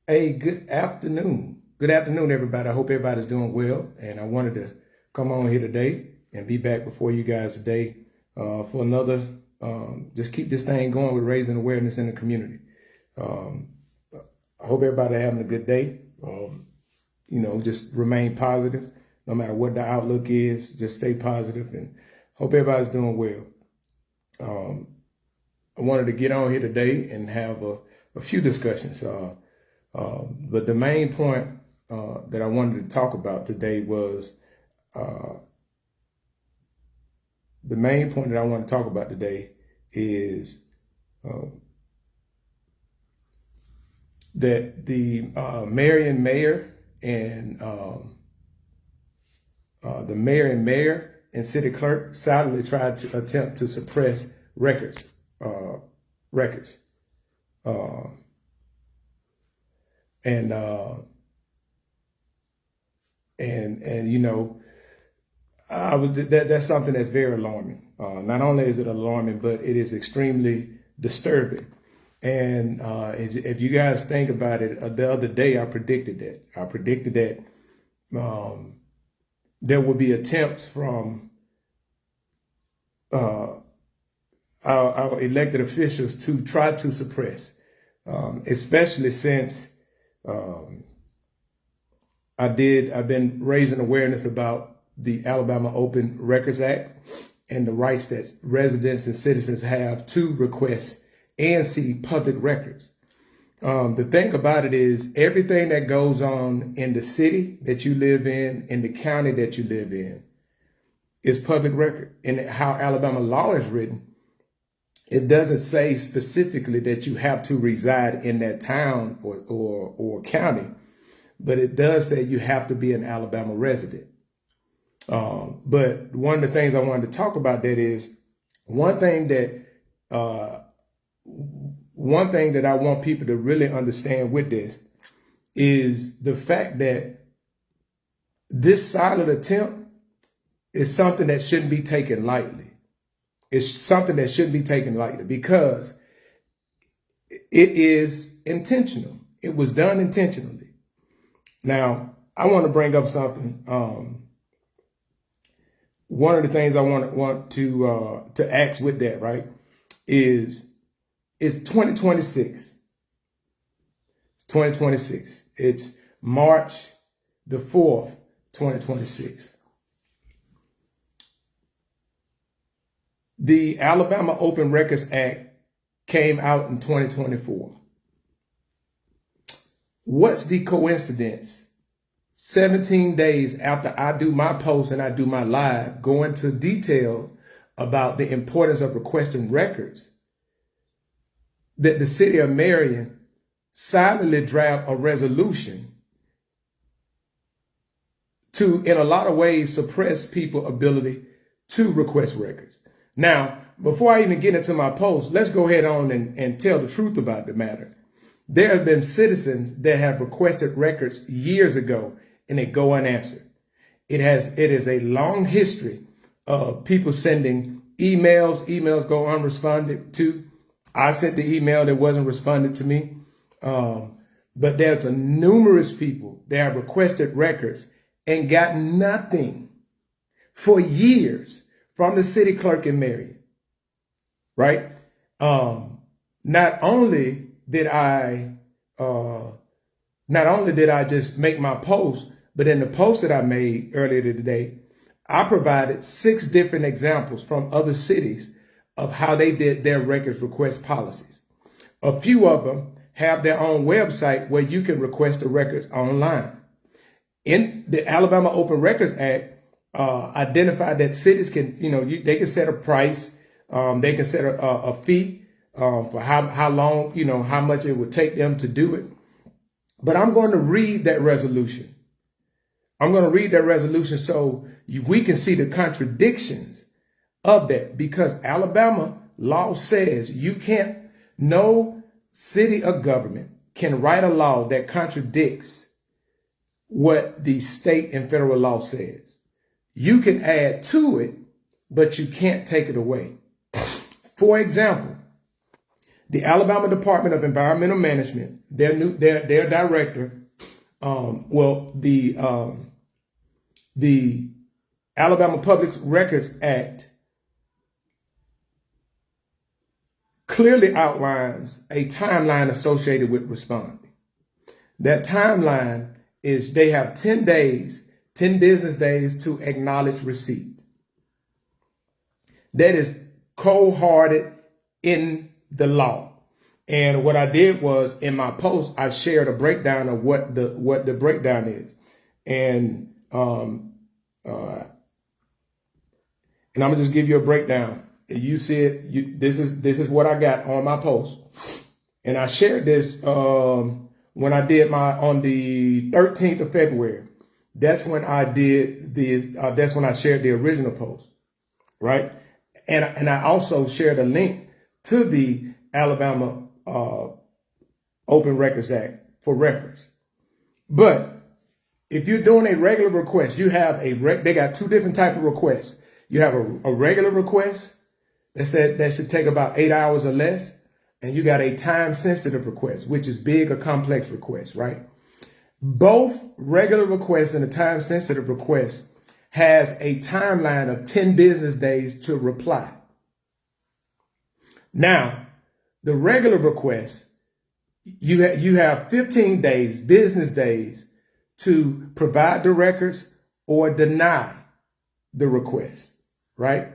Hey, good afternoon. Good afternoon, everybody. I hope everybody's doing well. And I wanted to come on here today and be back before you guys today for another, just keep this thing going with raising awareness in the community. Um, I hope everybody having a good day. Just remain positive no matter what the outlook is. Just stay positive and hope everybody's doing well. I wanted to get on here today and have a few discussions. But the main point that I wanted to talk about today was the main point that I want to talk about today is that the Marion mayor and the mayor and city clerk silently tried to attempt to suppress records. Records. And you know, that's something that's very alarming. Not only is it alarming, but it is extremely disturbing. And if you guys think about it, the other day I predicted that. I predicted that there would be attempts from our elected officials to try to suppress, especially since I've been raising awareness about the Alabama Open Records Act and the rights that residents and citizens have to request and see public records. The thing about it is everything that goes on in the city that you live in the county that you live in, is public record. And how Alabama law is written, it doesn't say specifically that you have to reside in that town or county, but it does say you have to be an Alabama resident. But one of the things I wanted to talk about that is one thing that I want people to really understand with this is the fact that this silent attempt is something that shouldn't be taken lightly. It's something that shouldn't be taken lightly because it is intentional. It was done intentionally. Now, I want to bring up something. One of the things I want to ask with that, right, is it's 2026. It's 2026. It's March the 4th, 2026. The Alabama Open Records Act came out in 2024. What's the coincidence? 17 days after I do my post and I do my live, go into detail about the importance of requesting records, that the city of Marion silently draft a resolution to, in a lot of ways, suppress people's ability to request records. Now, before I even get into my post, let's go ahead on and tell the truth about the matter. There have been citizens that have requested records years ago and they go unanswered. It is a long history of people sending emails go unresponded to. I sent the email that wasn't responded to me. But there's numerous people that have requested records and got nothing for years from the city clerk in Marion, right? Not only did I just make my post, but in the post that I made earlier today, I provided 6 different examples from other cities of how they did their records request policies. A few of them have their own website where you can request the records online. In the Alabama Open Records Act, identified that cities can, they can set a price, they can set a fee for how long, how much it would take them to do it. But I'm going to read that resolution. I'm going to read that resolution so we can see the contradictions of that, because Alabama law says no city or government can write a law that contradicts what the state and federal law says. You can add to it, but you can't take it away. For example, The Alabama Department of Environmental Management, their director, the Alabama Public Records Act clearly outlines a timeline associated with responding. That timeline is they have 10 days, 10 business days to acknowledge receipt. That is cold-hearted in the law. And what I did was in my post, I shared a breakdown of what the breakdown is. And I'm gonna just give you a breakdown. You see it, this is what I got on my post. And I shared this when I did on the 13th of February. That's when I did that's when I shared the original post, right? And I also shared a link to the Alabama Open Records Act for reference. But if you're doing a regular request, you have they got two different types of requests. You have a regular request that said that should take about 8 hours or less. And you got a time-sensitive request, which is big or complex request, right? Both regular requests and a time-sensitive request has a timeline of 10 business days to reply. Now, the regular request, you have 15 days, business days, to provide the records or deny the request, right?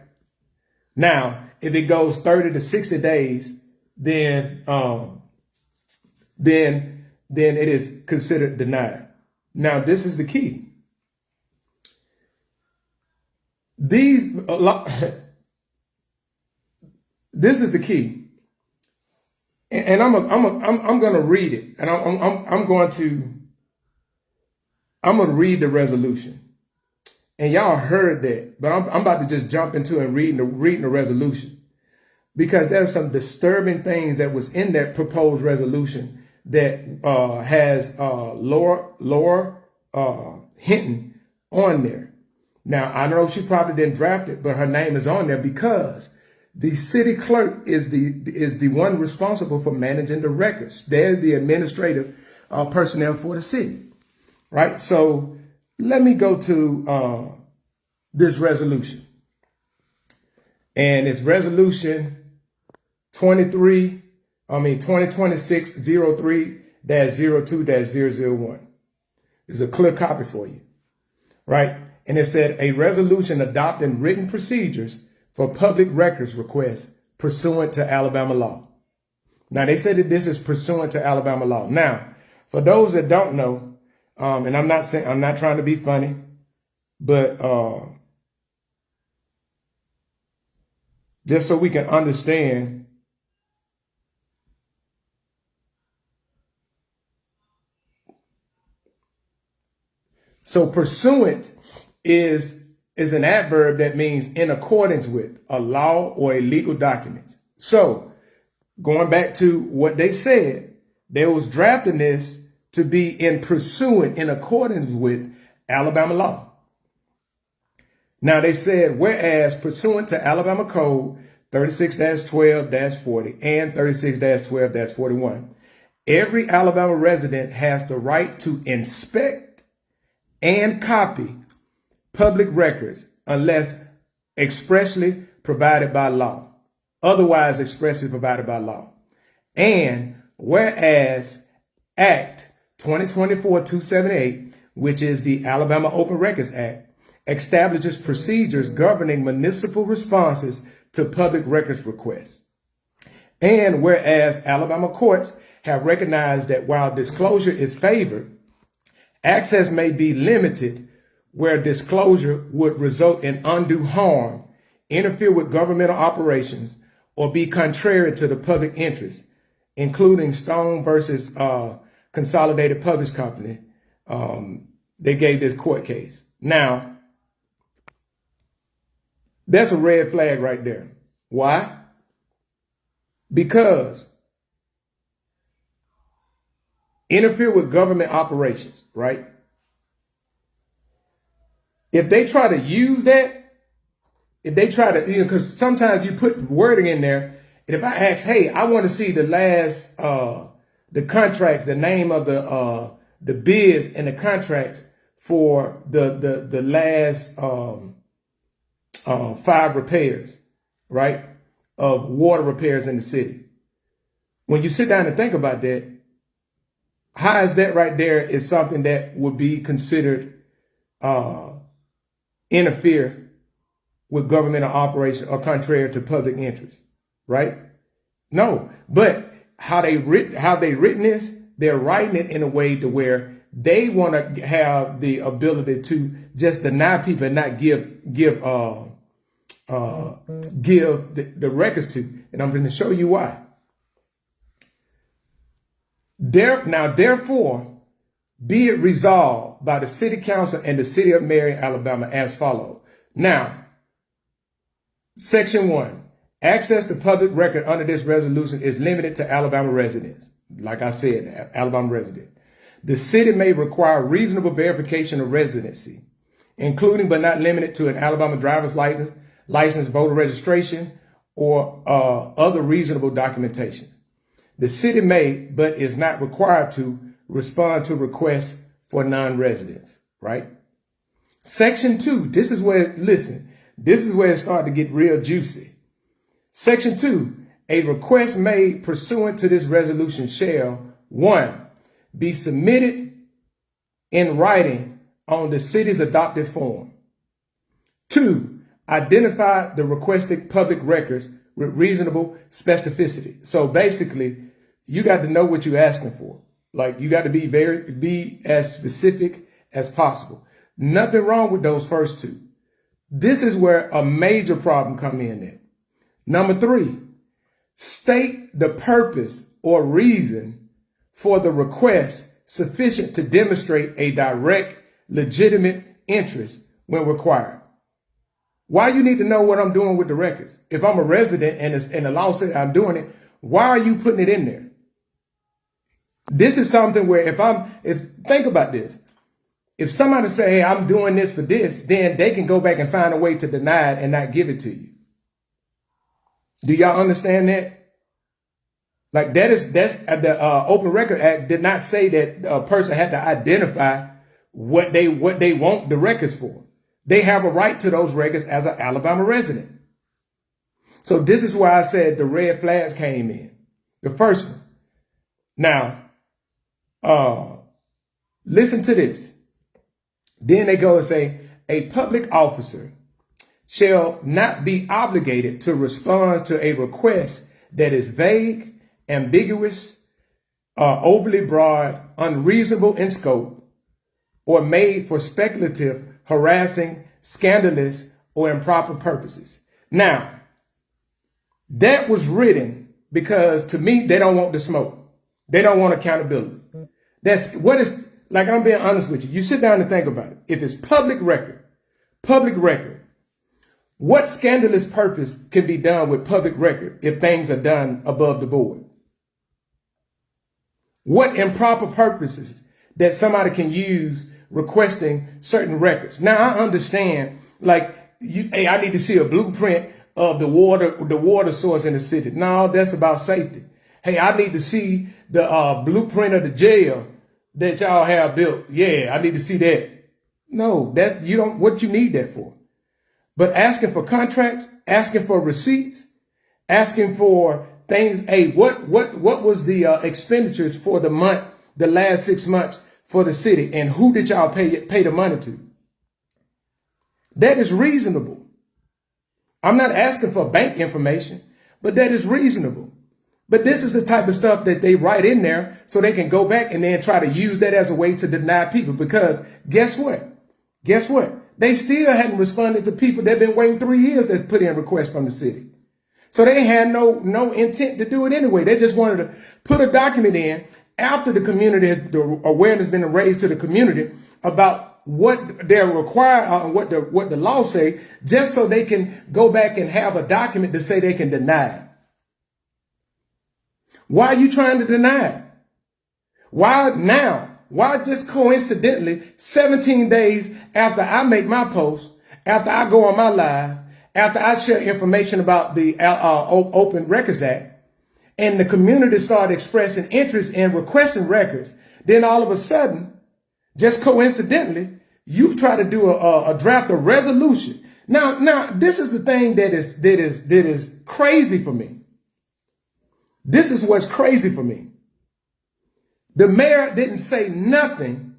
Now, if it goes 30 to 60 days, then it is considered denied. Now, this is the key. This is the key, and I'm going to read it, and I'm going to read the resolution. And y'all heard that, but I'm about to just jump into and reading the resolution, because there's some disturbing things that was in that proposed resolution that has Laura Hinton on there. Now, I know she probably didn't draft it, but her name is on there because the city clerk is the one responsible for managing the records. They're the administrative personnel for the city, right? So let me go to this resolution. And it's resolution 2026-03-02-001. It's a clear copy for you, right? And it said a resolution adopting written procedures for public records requests pursuant to Alabama law. Now, they said that this is pursuant to Alabama law. Now, for those that don't know, and I'm not trying to be funny, but just so we can understand, so pursuant is an adverb that means in accordance with a law or a legal document. So going back to what they said, they was drafting this to be in accordance with Alabama law. Now they said, whereas pursuant to Alabama Code 36-12-40 and 36-12-41, every Alabama resident has the right to inspect and copy public records unless expressly provided by law, otherwise expressly provided by law. And whereas Act 2024-278, which is the Alabama Open Records Act, establishes procedures governing municipal responses to public records requests. And whereas Alabama courts have recognized that while disclosure is favored, access may be limited where disclosure would result in undue harm, interfere with governmental operations, or be contrary to the public interest, including Stone versus Consolidated Publishing Company. They gave this court case. Now, that's a red flag right there. Why? Because interfere with government operations, right? If they try to use that, if they try to, because sometimes you put wording in there, And if I ask, hey, I want to see the last, the contracts, the name of the bids and the contracts for the last 5 repairs, right, of water repairs in the city. When you sit down and think about that, how is that right there is something that would be considered interfere with governmental operation or contrary to public interest, right? No, but how they written this, they're writing it in a way to where they want to have the ability to just deny people and not give the records to. And I'm going to show you why. Therefore, be it resolved by the City Council and the City of Marion, Alabama, as follows. Now, Section 1, access to public record under this resolution is limited to Alabama residents. Like I said, Alabama residents. The city may require reasonable verification of residency, including but not limited to an Alabama driver's license, voter registration, or other reasonable documentation. The city may, but is not required to, respond to requests for non-residents, right? Section 2, this is where it starts to get real juicy. Section 2, a request made pursuant to this resolution shall, 1, be submitted in writing on the city's adopted form. 2, identify the requested public records with reasonable specificity. So basically, you got to know what you're asking for. Like, you got to be as specific as possible. Nothing wrong with those first 2. This is where a major problem come in at. Number 3, state the purpose or reason for the request sufficient to demonstrate a direct, legitimate interest when required. Why you need to know what I'm doing with the records? If I'm a resident and the law says I'm doing it, why are you putting it in there? This is something where think about this. If somebody say, hey, I'm doing this for this, then they can go back and find a way to deny it and not give it to you. Do y'all understand that? Like that's the Open Record Act did not say that a person had to identify what they want the records for. They have a right to those records as an Alabama resident. So this is why I said the red flags came in. The first one. Now, listen to this. Then they go and say, a public officer shall not be obligated to respond to a request that is vague, ambiguous, overly broad, unreasonable in scope, or made for speculative, harassing, scandalous, or improper purposes. Now, that was written because, to me, they don't want the smoke. They don't want accountability. That's what is, like, I'm being honest with you. You sit down and think about it. If it's public record, what scandalous purpose can be done with public record if things are done above the board? What improper purposes that somebody can use requesting certain records? Now, I understand, like, hey, I need to see a blueprint of the water source in the city. No, that's about safety. Hey, I need to see the blueprint of the jail that y'all have built. Yeah, I need to see that. No, that you don't. What you need that for? But asking for contracts, asking for receipts, asking for things. Hey, what was the expenditures for the month, the last 6 months for the city, and who did y'all pay the money to? That is reasonable. I'm not asking for bank information, but that is reasonable. But this is the type of stuff that they write in there so they can go back and then try to use that as a way to deny people. Because guess what? They still hadn't responded to people that have been waiting 3 years that's put in requests from the city. So they had no intent to do it anyway. They just wanted to put a document in after the community, the awareness has been raised to the community about what they're required and what the law say, just so they can go back and have a document to say they can deny it. Why are you trying to deny it? Why now? Why just coincidentally 17 days after I make my post, after I go on my live, after I shared information about the Open Records Act, and the community started expressing interest in requesting records, then all of a sudden, just coincidentally, you've tried to do a draft a resolution. Now, this is the thing that is crazy for me. This is what's crazy for me. The mayor didn't say nothing.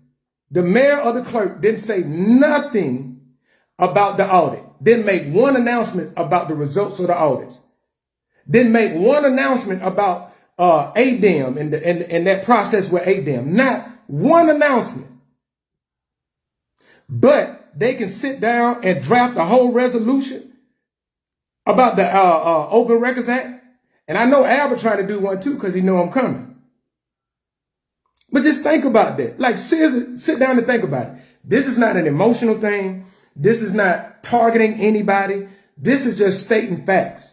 The mayor or the clerk didn't say nothing about the audit. Didn't make one announcement about the results of the audits. Didn't make one announcement about ADEM and that process with ADEM. Not one announcement. But they can sit down and draft a whole resolution about the Open Records Act. And I know Albert trying to do one too because he know I'm coming. But just think about that. Like, seriously, sit down and think about it. This is not an emotional thing. This is not targeting anybody. This is just stating facts.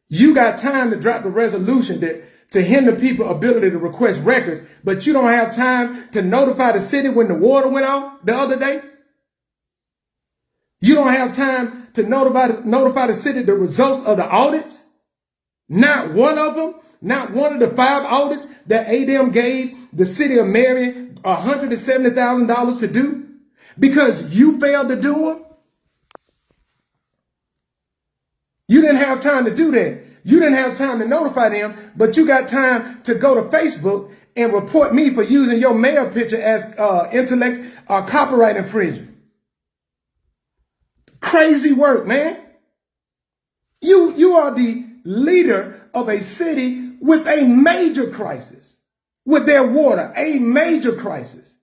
You got time to drop a resolution to hinder people's ability to request records, but you don't have time to notify the city when the water went out the other day? You don't have time to notify the city the results of the audits? Not one of them? Not one of the 5 audits that ADEM gave the city of Marion $170,000 to do? Because you failed to do them? You didn't have time to do that. You didn't have time to notify them, but you got time to go to Facebook and report me for using your mayor picture as copyright infringement. Crazy work, man. You are the leader of a city with a major crisis, with their water, a major crisis.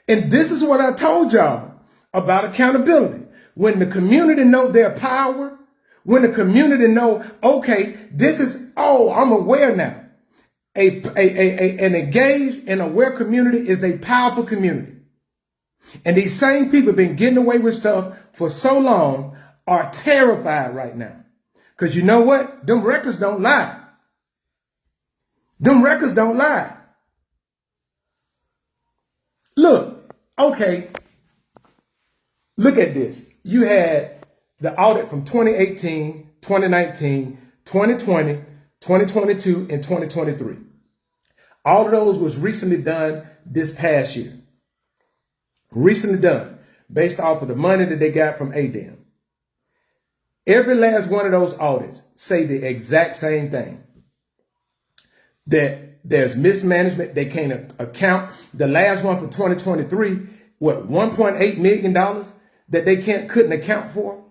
And this is what I told y'all about accountability. When the community know their power, when the community know, okay, this is, I'm aware now. An engaged and aware community is a powerful community. And these same people have been getting away with stuff for so long are terrified right now. Because you know what? Them records don't lie. Them records don't lie. Look, okay, look at this. You had the audit from 2018, 2019, 2020, 2022, and 2023. All of those was recently done this past year. Recently done, based off of the money that they got from ADEM. Every last one of those audits say the exact same thing. That there's mismanagement, they can't account. The last one for 2023, what, $1.8 million that they couldn't account for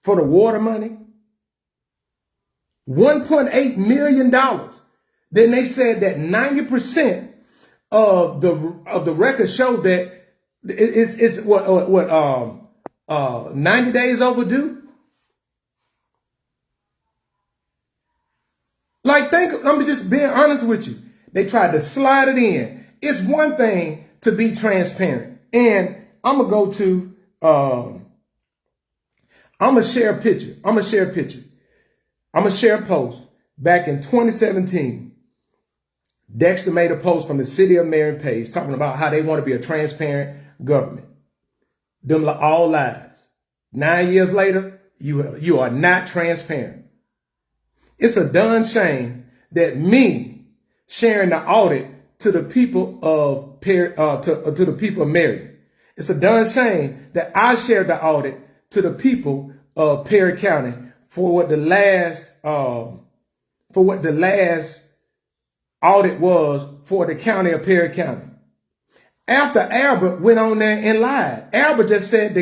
the water money? $1.8 million. Then they said that 90% of the records show that it's 90 days overdue. Like, I'm just being honest with you. They tried to slide it in. It's one thing to be transparent. And I'm going to go to, I'm going to share a picture. I'm going to share a post. Back in 2017, Dexter made a post from the City of Marion page talking about how they want to be a transparent government. Them all lies. 9 years later, you are not transparent. It's a darn shame that me sharing the audit to the people of to the people of Marion. It's a darn shame that I shared the audit to the people of Perry County for what the last audit was for the county of Perry County. After Albert went on there and lied. Albert just said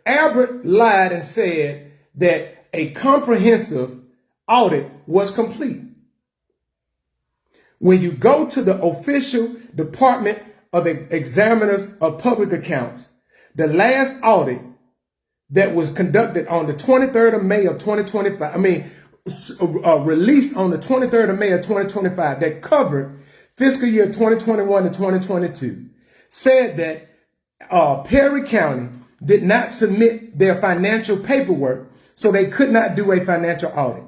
Albert lied and said that a comprehensive audit was complete. When you go to the official Department of Examiners of Public Accounts, the last audit that was conducted on the 23rd of May of 2025, released on the 23rd of May of 2025 that covered fiscal year 2021 to 2022, said that Perry County did not submit their financial paperwork, so they could not do a financial audit.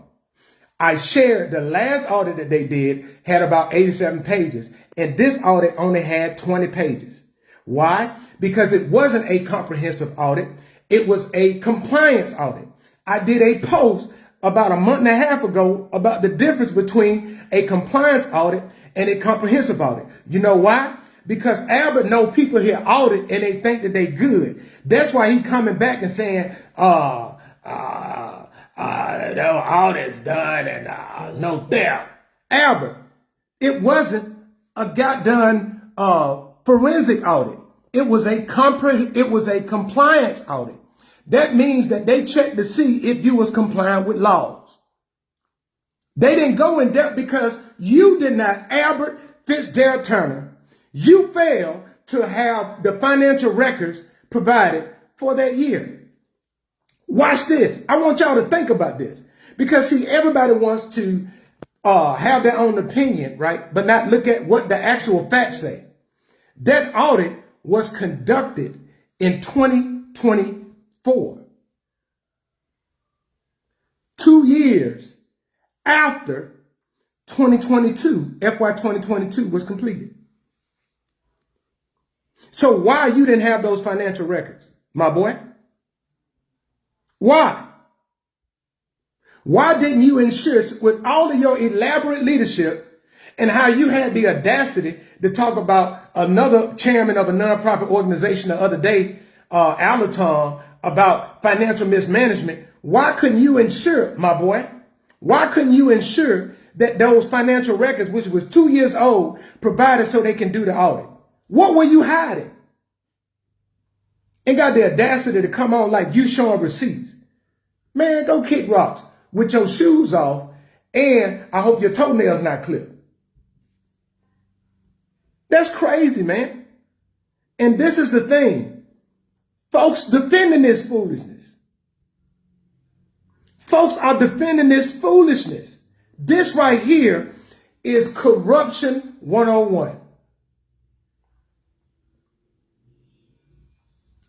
I shared the last audit that they did had about 87 pages, and this audit only had 20 pages. Why? Because it wasn't a comprehensive audit. It was a compliance audit. I did a post about a month and a half ago about the difference between a compliance audit and a comprehensive audit. You know why? Because Albert know people here audit and they think that they good. That's why he coming back and saying, no audit's done and no theft. Albert, it wasn't a goddamn forensic audit. It was a compliance audit. That means that they checked to see if you was compliant with laws. They didn't go in depth because you did not, Albert Fitzgerald Turner, you failed to have the financial records provided for that year. Watch this. I want y'all to think about this because see, everybody wants to have their own opinion, right? But not look at what the actual facts say. That audit was conducted in 2024. 2 years after 2022, FY 2022 was completed. So why you didn't have those financial records, my boy? Why? Why didn't you ensure, with all of your elaborate leadership and how you had the audacity to talk about another chairman of a nonprofit organization the other day, Alaton, about financial mismanagement? Why couldn't you ensure, my boy? Why couldn't you ensure that those financial records, which was 2 years old, provided so they can do the audit? What were you hiding? And got the audacity to come on like you showing receipts. Man, go kick rocks with your shoes off, and I hope your toenails not clipped. That's crazy, man. And this is the thing. Folks defending this foolishness. Folks are defending this foolishness. This right here is corruption 101.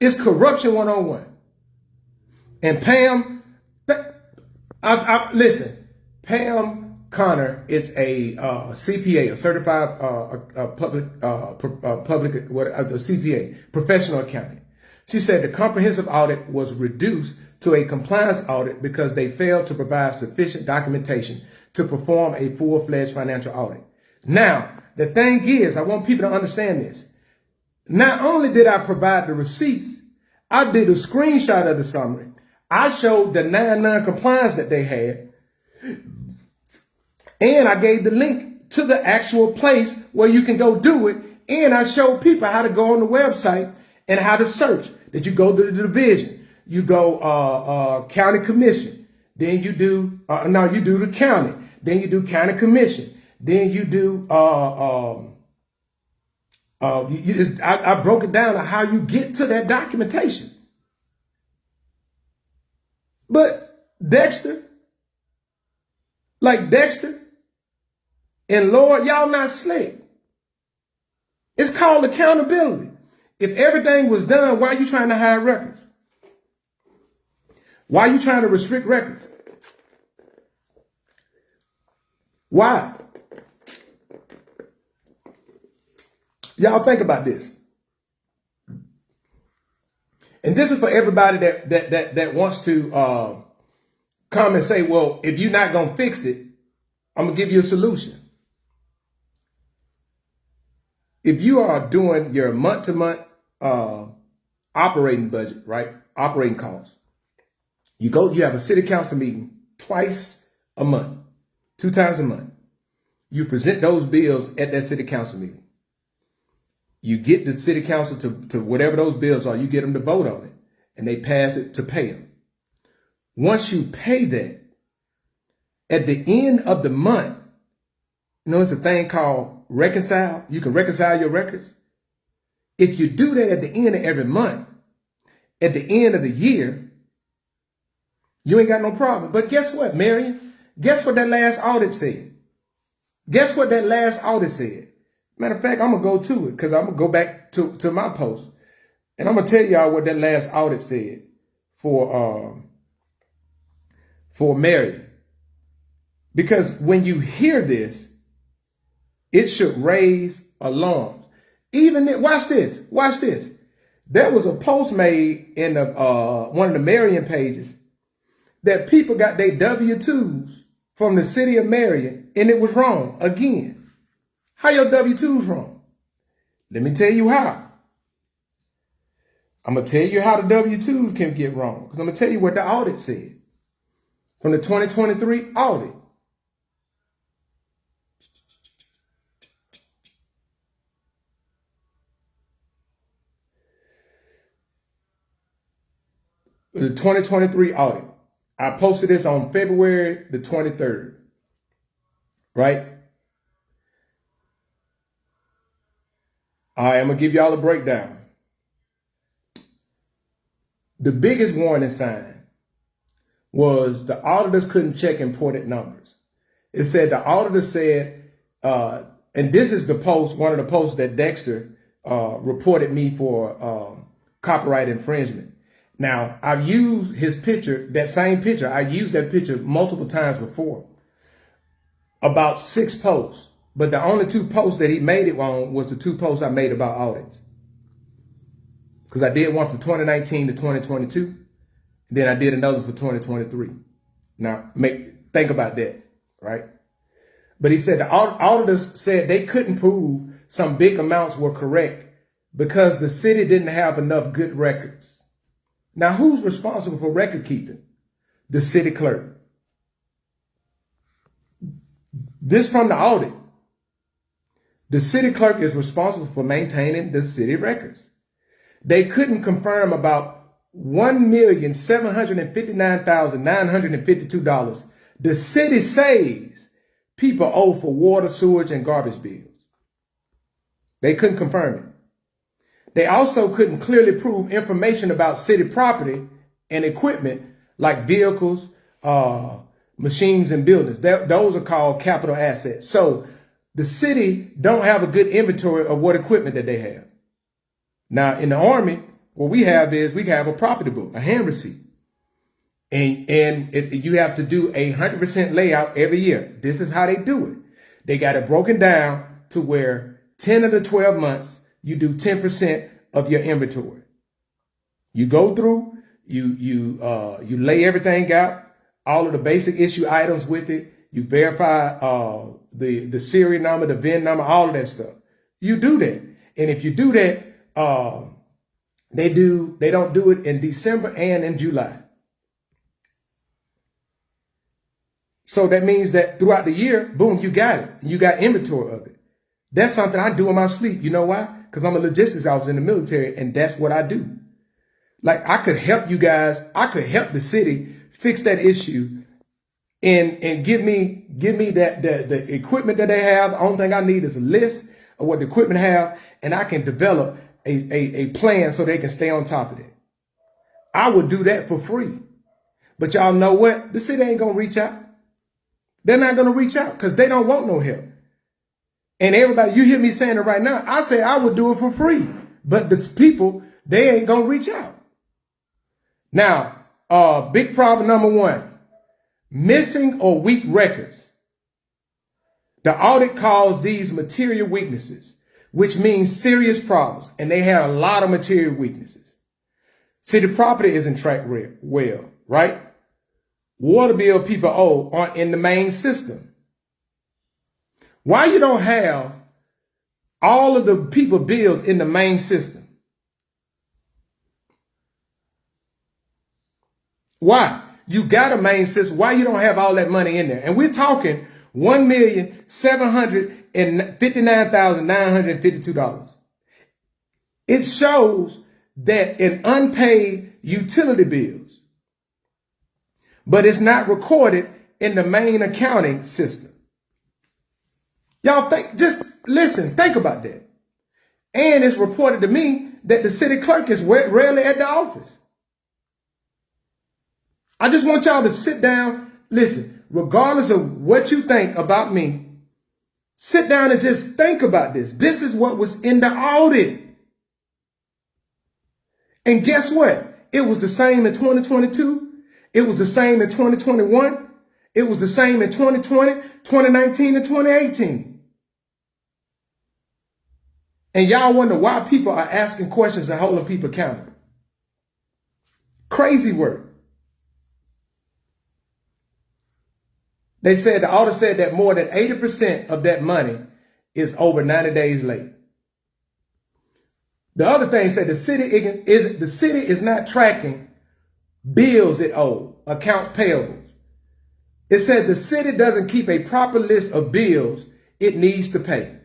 It's corruption 101. And Pam, listen, Pam Connor is a CPA, a certified CPA, professional accountant. She said the comprehensive audit was reduced to a compliance audit because they failed to provide sufficient documentation to perform a full-fledged financial audit. Now, the thing is, I want people to understand this. Not only did I provide the receipts, I did a screenshot of the summary. I showed the 9 non-compliance that they had. And I gave the link to the actual place where you can go do it. And I showed people how to go on the website and how to search. That you go to the division. You go county commission. Then you do, you do the county. Then you do county commission. Then you do, I broke it down on how you get to that documentation. But Dexter and Lord, y'all not slick. It's called accountability. If everything was done, why are you trying to hide records? Why are you trying to restrict records? Why? Y'all think about this. And this is for everybody that wants to come and say, well, if you're not going to fix it, I'm going to give you a solution. If you are doing your month-to-month operating budget, right? Operating costs. You have a city council meeting twice a month, 2 times a month. You present those bills at that city council meeting. You get the city council to whatever those bills are, you get them to vote on it, and they pass it to pay them. Once you pay that, at the end of the month, it's a thing called reconcile. You can reconcile your records. If you do that at the end of every month, at the end of the year, you ain't got no problem. But guess what, Marion? Guess what that last audit said? Guess what that last audit said? Matter of fact, I'm going to go to it because I'm going to go back to my post. And I'm going to tell y'all what that last audit said for Marion. Because when you hear this, it should raise alarms. Watch this. Watch this. There was a post made in the one of the Marion pages that people got their W-2s from the city of Marion, and it was wrong again. How your W-2s wrong? Let me tell you how. I'm going to tell you how the W-2s can get wrong, because I'm going to tell you what the audit said from the 2023 audit. The 2023 audit. I posted this on February the 23rd, right? All right, I'm going to give y'all a breakdown. The biggest warning sign was the auditors couldn't check important numbers. It said the auditor said, and this is the post, one of the posts that Dexter reported me for copyright infringement. Now, I've used his picture, that same picture. I used that picture multiple times before. About 6 posts. But the only 2 posts that he made it on was the 2 posts I made about audits. Because I did one from 2019 to 2022. Then I did another for 2023. Now, think about that, right? But he said the auditors said they couldn't prove some big amounts were correct because the city didn't have enough good records. Now, who's responsible for record keeping? The city clerk. This from the audit. The city clerk is responsible for maintaining the city records. They couldn't confirm about $1,759,952 the city says people owe for water, sewage, and garbage bills. They couldn't confirm it. They also couldn't clearly prove information about city property and equipment like vehicles, machines, and buildings. Those are called capital assets. So the city don't have a good inventory of what equipment that they have. Now, in the Army, what we have a property book, a hand receipt. And you have to do 100% layout every year. This is how they do it. They got it broken down to where 10 of the 12 months, you do 10% of your inventory. You go through, you lay everything out, all of the basic issue items with it. You verify the serial number, the VIN number, all of that stuff. You do that. And if you do that, they don't do it in December and in July. So that means that throughout the year, boom, you got it. You got inventory of it. That's something I do in my sleep. You know why? Because I'm a logistics officer in the military, and that's what I do. Like, I could help you guys. I could help the city fix that issue and give me that the equipment that they have. The only thing I need is a list of what the equipment have, and I can develop a plan so they can stay on top of it. I would do that for free. But y'all know what? The city ain't going to reach out. They're not going to reach out because they don't want no help. And everybody, you hear me saying it right now. I say I would do it for free. But the people, they ain't going to reach out. Now, big problem number 1, missing or weak records. The audit calls these material weaknesses, which means serious problems. And they had a lot of material weaknesses. City property isn't tracked well, right? Water bill people owe aren't in the main system. Why you don't have all of the people bills in the main system? Why? You got a main system. Why you don't have all that money in there? And we're talking $1,759,952. It shows that in unpaid utility bills, but it's not recorded in the main accounting system. Y'all just listen, think about that. And it's reported to me that the city clerk is rarely at the office. I just want y'all to sit down, listen, regardless of what you think about me, sit down and just think about this. This is what was in the audit. And guess what? It was the same in 2022. It was the same in 2021. It was the same in 2020, 2019, and 2018. And y'all wonder why people are asking questions and holding people accountable. Crazy work. They said, the audit said that more than 80% of that money is over 90 days late. The other thing said the city is not tracking bills it owes, accounts payables. It said the city doesn't keep a proper list of bills it needs to pay.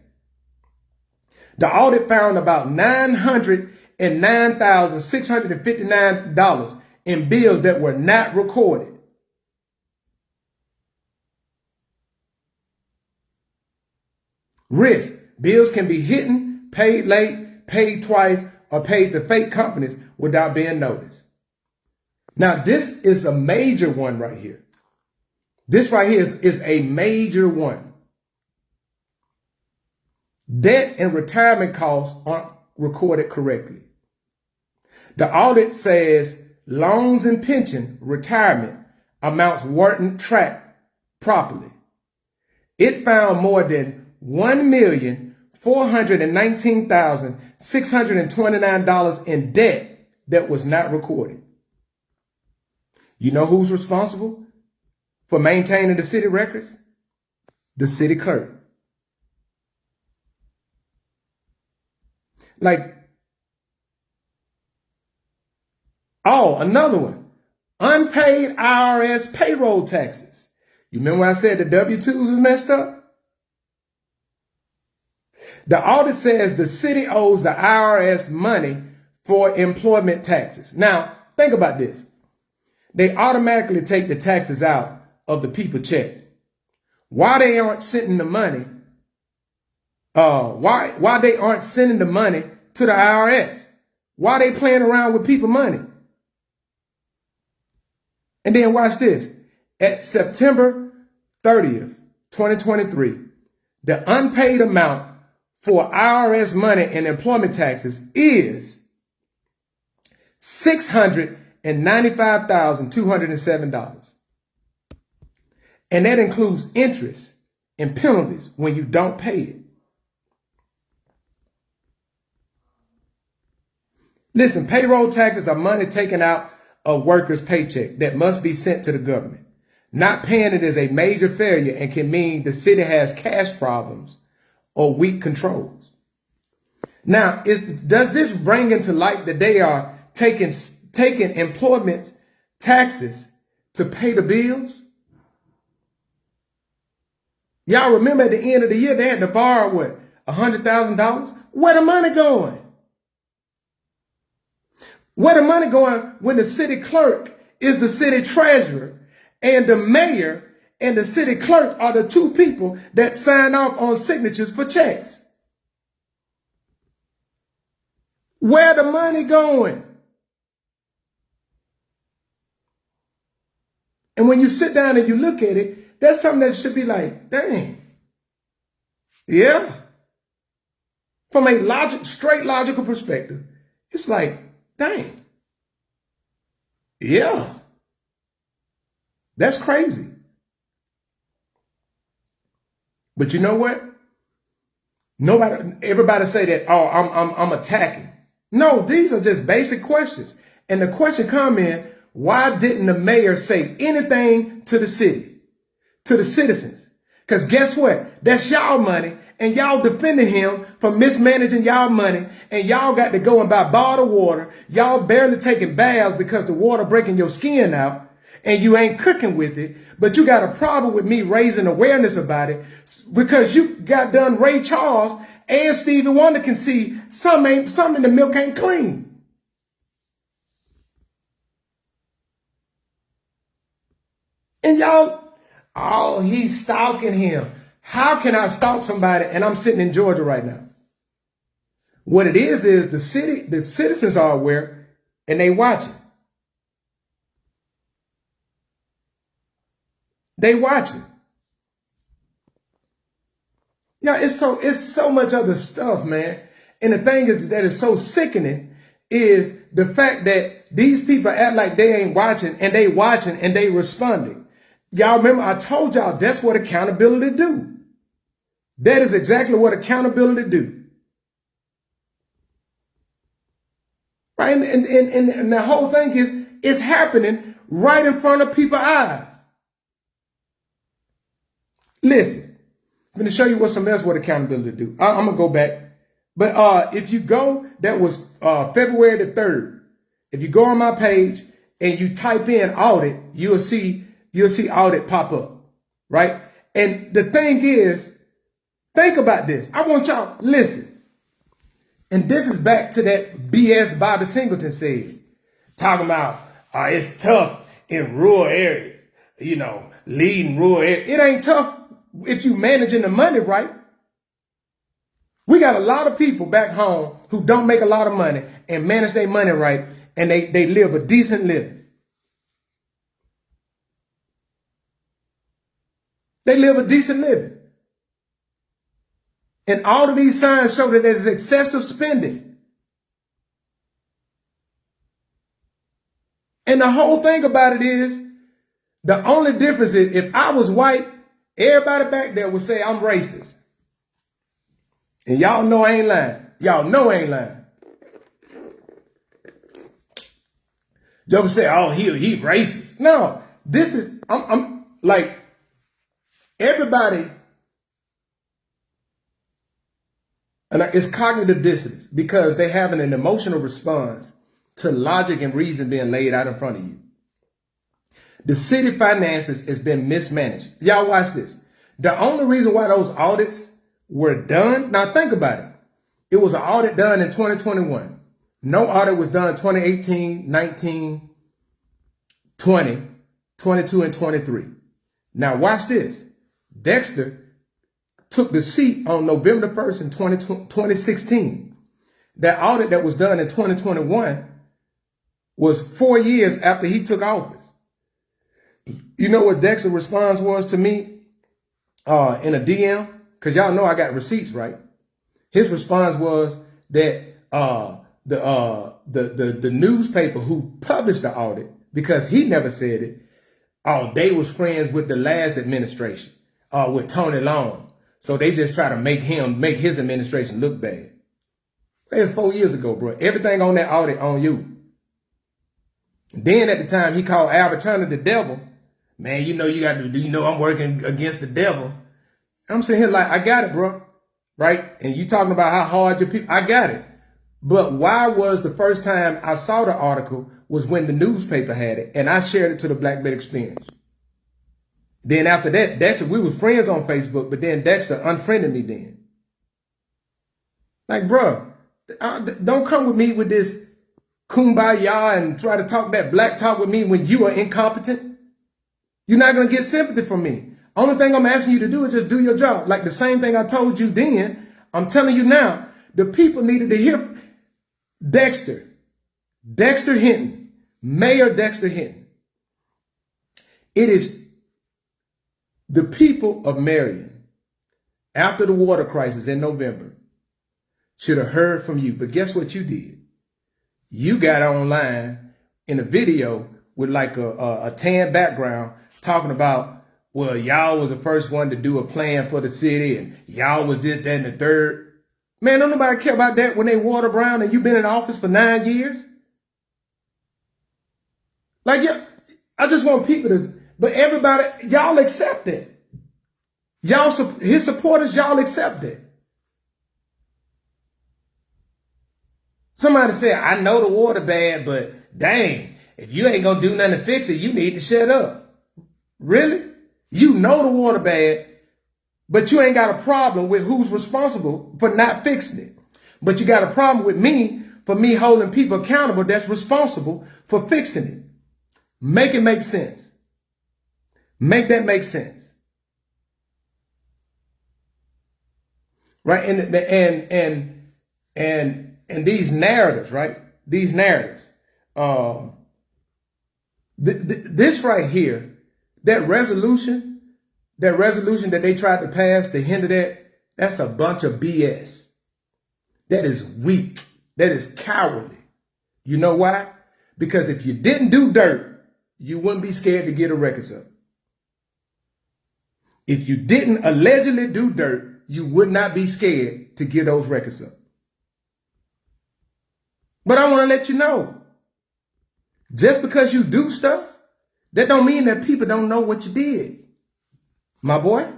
The audit found about $909,659 in bills that were not recorded. Risk. Bills can be hidden, paid late, paid twice, or paid to fake companies without being noticed. Now, this is a major one right here. This right here is a major one. Debt and retirement costs aren't recorded correctly. The audit says loans and pension retirement amounts weren't tracked properly. It found more than $1,419,629 in debt that was not recorded. You know who's responsible for maintaining the city records? The city clerk. Another one. Unpaid IRS payroll taxes. You remember when I said the W-2s was messed up? The audit says the city owes the IRS money for employment taxes. Now, think about this. They automatically take the taxes out of the people's check. Why they aren't sending the money? Why they aren't sending the money to the IRS? Why they playing around with people's money? And then watch this. At September 30th, 2023, the unpaid amount for IRS money and employment taxes is $695,207. And that includes interest and penalties when you don't pay it. Listen, payroll taxes are money taken out of workers' paycheck that must be sent to the government. Not paying it is a major failure and can mean the city has cash problems or weak controls. Now, does this bring into light that they are taking employment taxes to pay the bills? Y'all remember at the end of the year, they had to borrow what? $100,000? Where the money going? Where the money going when the city clerk is the city treasurer and the mayor and the city clerk are the two people that sign off on signatures for checks? Where the money going? And when you sit down and you look at it, that's something that should be like, dang. Yeah. From a straight logical perspective, it's like, dang. Yeah. That's crazy. But you know what? Everybody say that, oh, I'm attacking. No, these are just basic questions. And the question come in, why didn't the mayor say anything to the city, to the citizens? Because guess what? That's y'all money. And y'all defending him for mismanaging y'all money. And y'all got to go and buy bottled water. Y'all barely taking baths because the water breaking your skin out. And you ain't cooking with it. But you got a problem with me raising awareness about it. Because you got done Ray Charles and Stevie Wonder can see some in the milk ain't clean. And y'all, oh, he's stalking him. How can I stalk somebody and I'm sitting in Georgia right now? What it is the citizens are aware and they watching. They watching. Yeah, it's so much other stuff, man. And the thing is that is so sickening is the fact that these people act like they ain't watching and they responding. Y'all remember I told y'all that's what accountability do. That is exactly what accountability do. Right? And the whole thing is, it's happening right in front of people's eyes. Listen, I'm going to show you what something else what accountability do. I'm going to go back. But if you go, that was February the 3rd. If you go on my page and you type in audit, you'll see audit pop up, right? And the thing is, think about this. I want y'all, listen. And this is back to that BS Bobby Singleton said, talking about it's tough in rural area, leading rural area. It ain't tough if you managing the money right. We got a lot of people back home who don't make a lot of money and manage their money right, and they live a decent living. They live a decent living. And all of these signs show that there's excessive spending. And the whole thing about it is, the only difference is if I was white, everybody back there would say I'm racist. And y'all know I ain't lying. Y'all know I ain't lying. Joker say, oh, he racist. No, this is, I'm like, everybody, and it's cognitive dissonance because they having an emotional response to logic and reason being laid out in front of you. The city finances has been mismanaged. Y'all watch this. The only reason why those audits were done, now think about it. It was an audit done in 2021. No audit was done in 2018, 19, 20, 22, and 23. Now watch this. Dexter took the seat on November the 1st in 2016. That audit that was done in 2021 was 4 years after he took office. You know what Dexter's response was to me in a DM? Because y'all know I got receipts, right? His response was that the newspaper who published the audit, because he never said it, they was friends with the last administration, with Tony Long. So they just try to make his administration look bad. That was 4 years ago, bro. Everything on that audit on you. Then at the time he called Albert Turner the devil. Man, you got to I'm working against the devil. I'm sitting here like, I got it, bro. Right? And you talking about how hard your people, I got it. But why was the first time I saw the article was when the newspaper had it and I shared it to the Black Bet Experience. Then after that, Dexter, we were friends on Facebook, but then Dexter unfriended me then. Like, bro, don't come with me with this kumbaya and try to talk that black talk with me when you are incompetent. You're not going to get sympathy from me. Only thing I'm asking you to do is just do your job. Like the same thing I told you then, I'm telling you now, the people needed to hear Dexter Hinton, Mayor Dexter Hinton. It is the people of Marion, after the water crisis in November, should have heard from you. But guess what you did? You got online in a video with like a tan background talking about, well, y'all was the first one to do a plan for the city and y'all was this, that, and the third. Man, don't nobody care about that when they water brown and you've been in office for 9 years. Like, yeah, I just want people to, but everybody, y'all accept it. Y'all, his supporters, y'all accept it. Somebody said, I know the water bad, but dang, if you ain't gonna do nothing to fix it, you need to shut up. Really? You know the water bad, but you ain't got a problem with who's responsible for not fixing it. But you got a problem with me for me holding people accountable that's responsible for fixing it. Make it make sense. Make that make sense. Right? And these narratives, right? These narratives. This right here, that resolution that they tried to pass to hinder that, that's a bunch of BS. That is weak. That is cowardly. You know why? Because if you didn't do dirt, you wouldn't be scared to get a records up. If you didn't allegedly do dirt, you would not be scared to get those records up. But I want to let you know, just because you do stuff, that don't mean that people don't know what you did. My boy.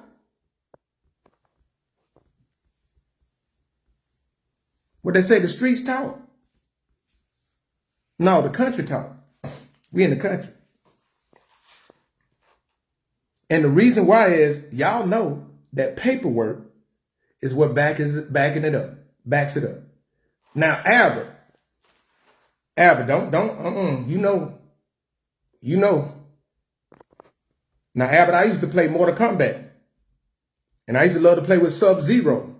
What they say, the streets talk. No, the country talk. We in the country. And the reason why is y'all know that paperwork is what backing it up, backs it up. Now, Albert, don't, you know. Now, Albert, I used to play Mortal Kombat. And I used to love to play with Sub-Zero.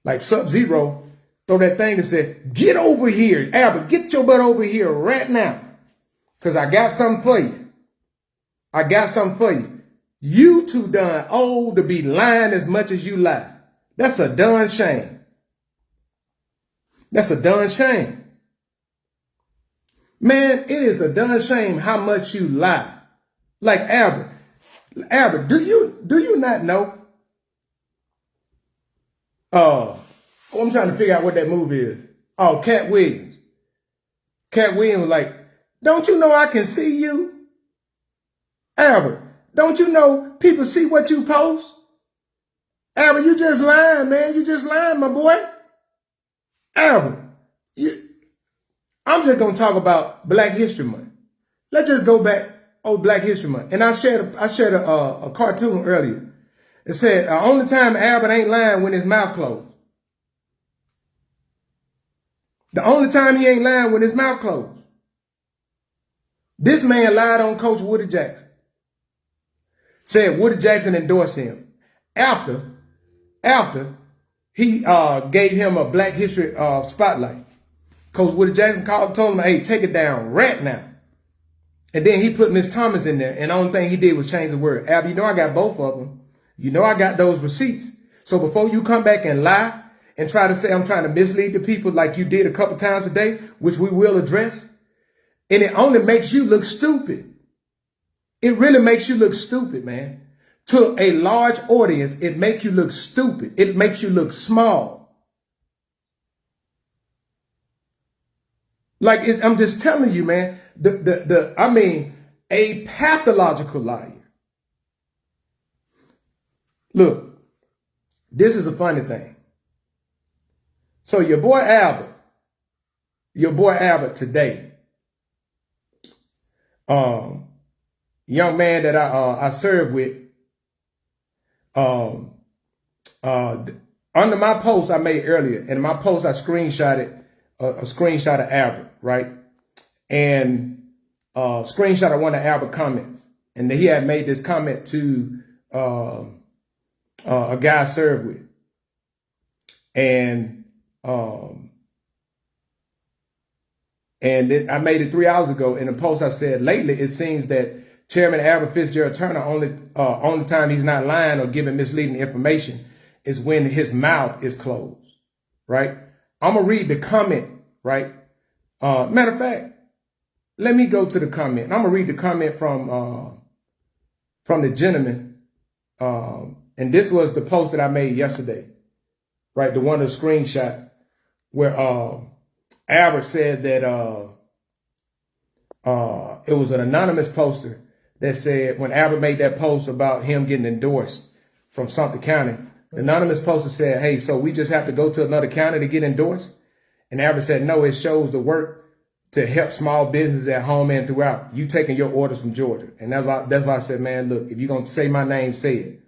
Like Sub-Zero, throw that thing and say, get over here. Albert, get your butt over here right now. Because I got something for you. You too done old to be lying as much as you lie. That's a darn shame. Man, it is a darn shame how much you lie. Like Albert, do you not know? I'm trying to figure out what that movie is. Oh, Cat Williams. Cat Williams was like, don't you know I can see you? Albert, don't you know people see what you post? Albert, you just lying, man. You just lying, my boy. Albert, I'm just going to talk about Black History Month. Let's just go back on Black History Month. And I shared a cartoon earlier. It said, only time Albert ain't lying when his mouth closed. The only time he ain't lying when his mouth closed. This man lied on Coach Woody Jackson. Said Woody Jackson endorsed him after he gave him a Black History spotlight. Coach Woody Jackson told him, hey, take it down right now. And then he put Miss Thomas in there, and the only thing he did was change the word. Albert, you know I got both of them. You know I got those receipts. So before you come back and lie and try to say I'm trying to mislead the people like you did a couple times a day, which we will address, and it only makes you look stupid. It really makes you look stupid, man. To a large audience, it makes you look stupid. It makes you look small. Like, I'm just telling you, man, a pathological liar. Look, this is a funny thing. So your boy Albert today, young man that I serve with, under my post I made earlier, and my post I screenshotted a screenshot of Albert, right? And screenshot of one of Albert comments, and he had made this comment to a guy I served with, and I made it 3 hours ago. In the post I said, lately it seems that Chairman Albert Fitzgerald Turner only time he's not lying or giving misleading information is when his mouth is closed, right? I'm gonna read the comment, right? Matter of fact, let me go to the comment. I'm gonna read the comment from the gentleman, and this was the post that I made yesterday, right? The one, the screenshot where Albert said that it was an anonymous poster that said, when Albert made that post about him getting endorsed from Sumter County, the anonymous poster said, hey, so we just have to go to another county to get endorsed? And Albert said, no, it shows the work to help small businesses at home and throughout. You taking your orders from Georgia. And that's why I said, man, look, if you're going to say my name, say it.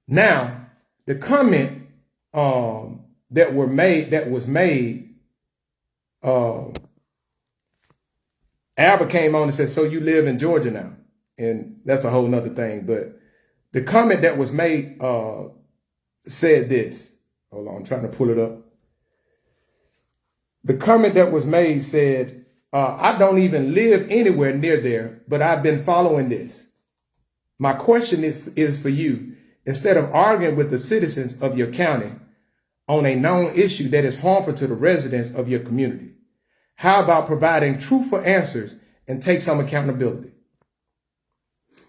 Now, the comment that was made, Albert came on and said, so you live in Georgia now. And that's a whole nother thing. But the comment that was made said this. Hold on, I'm trying to pull it up. The comment that was made said, I don't even live anywhere near there, but I've been following this. My question is for you. Instead of arguing with the citizens of your county on a known issue that is harmful to the residents of your community, how about providing truthful answers and take some accountability?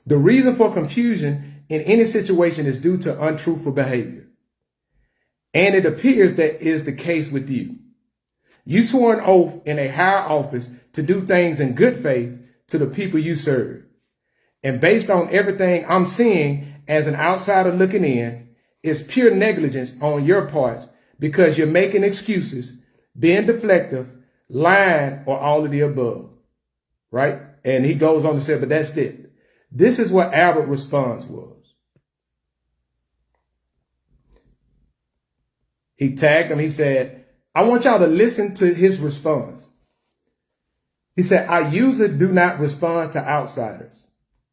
The reason for confusion in any situation is due to untruthful behavior. And it appears that is the case with you. You swore an oath in a higher office to do things in good faith to the people you serve. And based on everything I'm seeing as an outsider looking in, it's pure negligence on your part because you're making excuses, being deflective, lying, or all of the above. Right? And he goes on to say, but that's it. This is what Albert's response was. He tagged him. He said, I want y'all to listen to his response. He said, I usually do not respond to outsiders.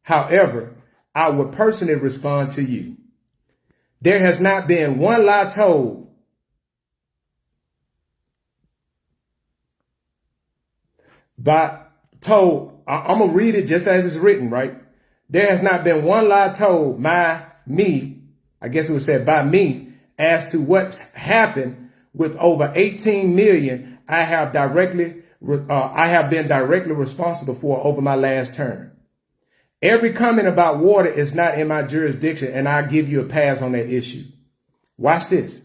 However, I would personally respond to you. There has not been one lie told I'm going to read it just as it's written, right? There has not been one lie told by me as to what's happened with over 18 million I have been directly responsible for over my last term. Every comment about water is not in my jurisdiction, and I'll give you a pass on that issue. Watch this.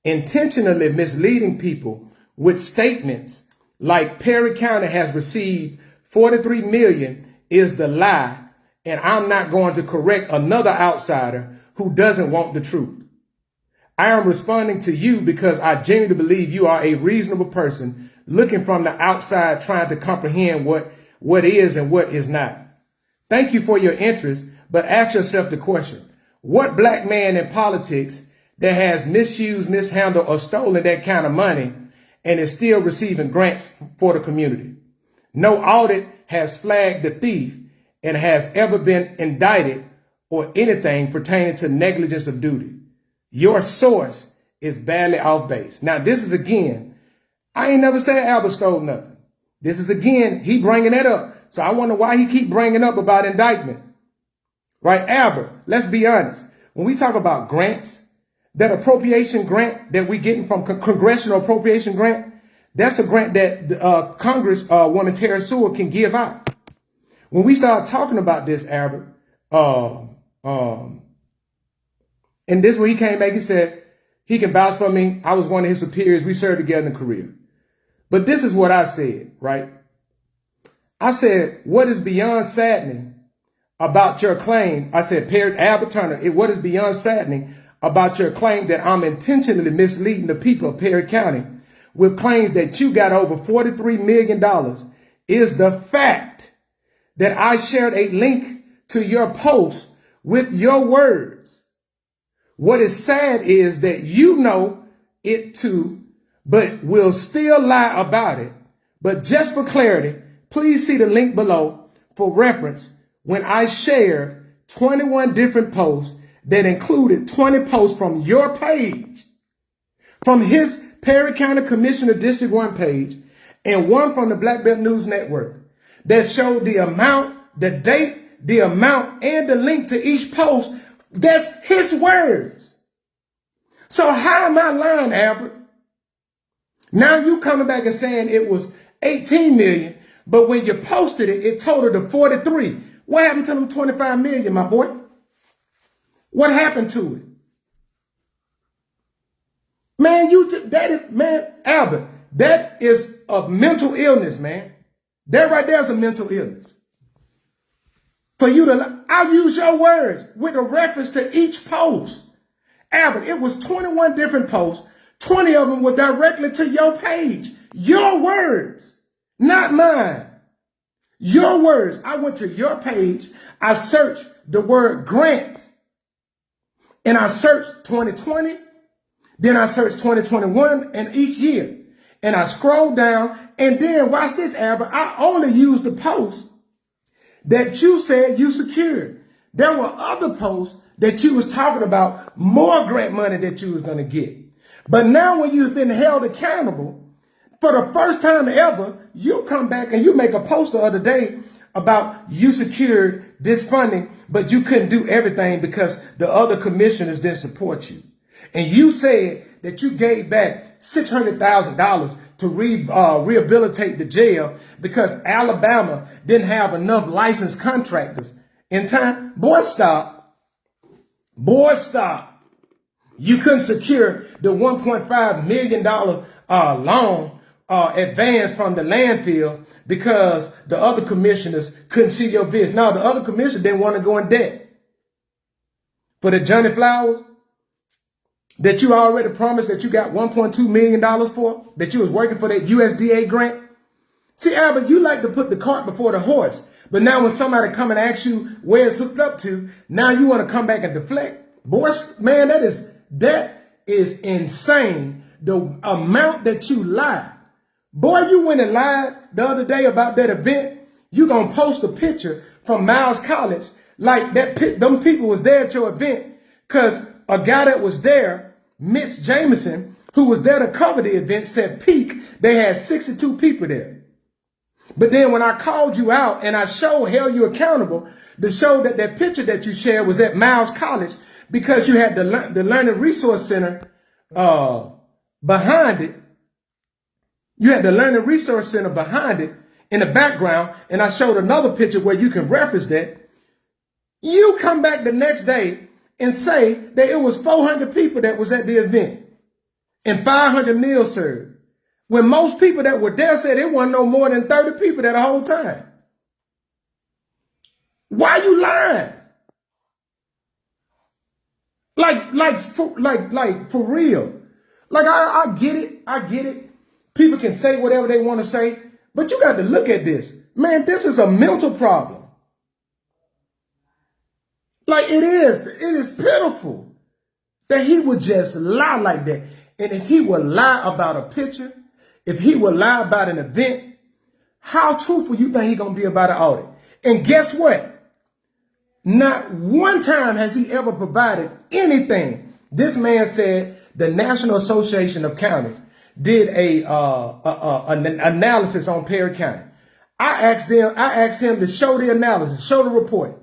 Intentionally misleading people with statements like Perry County has received 43 million is the lie, and I'm not going to correct another outsider who doesn't want the truth. I am responding to you because I genuinely believe you are a reasonable person looking from the outside trying to comprehend what is and what is not. Thank you for your interest, but ask yourself the question, what black man in politics that has misused, mishandled, or stolen that kind of money and is still receiving grants for the community? No audit has flagged the thief and has ever been indicted or anything pertaining to negligence of duty. Your source is badly off base. Now, this is again, I ain't never said Albert stole nothing. This is again, he bringing that up. So I wonder why he keep bringing up about indictment. Right, Albert, let's be honest. When we talk about grants, that appropriation grant that we getting from congressional appropriation grant, that's a grant that Congresswoman Terry Sewell can give out. When we start talking about this, Albert, and this when he came back, he said, he can vouch for me. I was one of his superiors. We served together in Korea. But this is what I said, right? I said, what is beyond saddening about your claim? I said, Albert Turner, what is beyond saddening about your claim that I'm intentionally misleading the people of Perry County with claims that you got over $43 million is the fact that I shared a link to your post with your words. What is sad is that you know it too, but will still lie about it. But just for clarity, please see the link below for reference when I shared 21 different posts that included 20 posts from your page, from his Perry County Commissioner District 1 page, and one from the Black Belt News Network that showed the amount, the date, the amount, and the link to each post. That's his words. So how am I lying, Albert? Now you coming back and saying it was 18 million, but when you posted it, it totaled to 43. What happened to them 25 million, my boy? What happened to it? Man, Albert, that is a mental illness, man. That right there is a mental illness. For you to, I'll use your words with a reference to each post. Albert, it was 21 different posts. 20 of them were directly to your page. Your words, not mine. Your words. I went to your page. I searched the word grants. And I searched 2020. Then I searched 2021 and each year. And I scrolled down. And then watch this, Albert. I only used the post that you said you secured. There were other posts that you was talking about more grant money that you was going to get. But now when you've been held accountable, for the first time ever, you come back and you make a post the other day about you secured this funding, but you couldn't do everything because the other commissioners didn't support you. And you said that you gave back $600,000 to rehabilitate the jail because Alabama didn't have enough licensed contractors in time. Boy, stop. Boy, stop. You couldn't secure the $1.5 million loan advance from the landfill because the other commissioners couldn't see your business. No, the other commissioner didn't want to go in debt for the Johnny Flowers that you already promised that you got $1.2 million for, that you was working for that USDA grant. See, Albert, you like to put the cart before the horse. But now when somebody come and asks you where it's hooked up to, now you want to come back and deflect. Boy, man, that is insane. The amount that you lied. Boy, you went and lied the other day about that event. You gonna post a picture from Miles College like them people was there at your event because a guy that was there, Mitch Jameson, who was there to cover the event, said peak, they had 62 people there. But then when I called you out and I held you accountable to show that that picture that you shared was at Miles College because you had the Learning Resource Center behind it. You had the Learning Resource Center behind it in the background, and I showed another picture where you can reference that. You come back the next day and say that it was 400 people that was at the event and 500 meals served. When most people that were there said it wasn't no more than 30 people there the whole time. Why you lying? Like for real. Like I get it. I get it. People can say whatever they want to say, but you got to look at this. Man, this is a mental problem. Like it is pitiful that he would just lie like that. And if he would lie about a picture, if he would lie about an event, how truthful you think he gonna be about an audit? And guess what? Not one time has he ever provided anything. This man said the National Association of Counties did an analysis on Perry County. I asked him to show the analysis, show the report.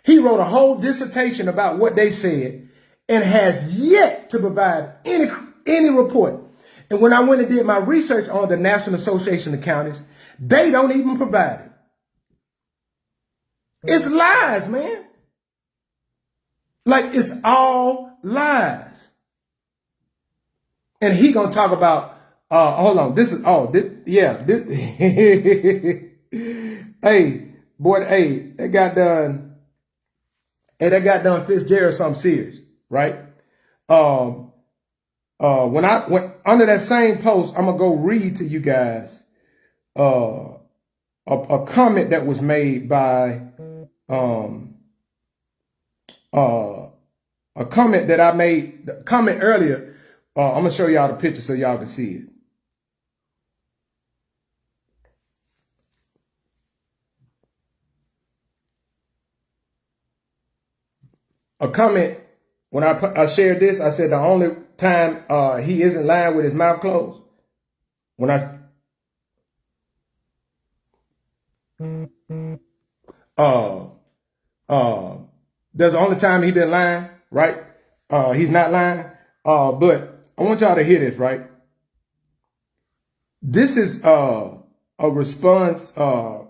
He wrote a whole dissertation about what they said and has yet to provide any report. And when I went and did my research on the National Association of Counties, they don't even provide it. It's lies, man. Like it's all lies. And he gonna talk about, hold on, hey, boy, hey, that got done Fitzgerald something serious, right? When under that same post, I'm gonna go read to you guys a comment that was made by a comment that I made, the comment earlier. I'm gonna show y'all the picture so y'all can see it. A comment when I shared this, I said the only time he isn't lying with his mouth closed. When there's the only time he been lying, right? He's not lying. But I want y'all to hear this, right? This is a response. I'm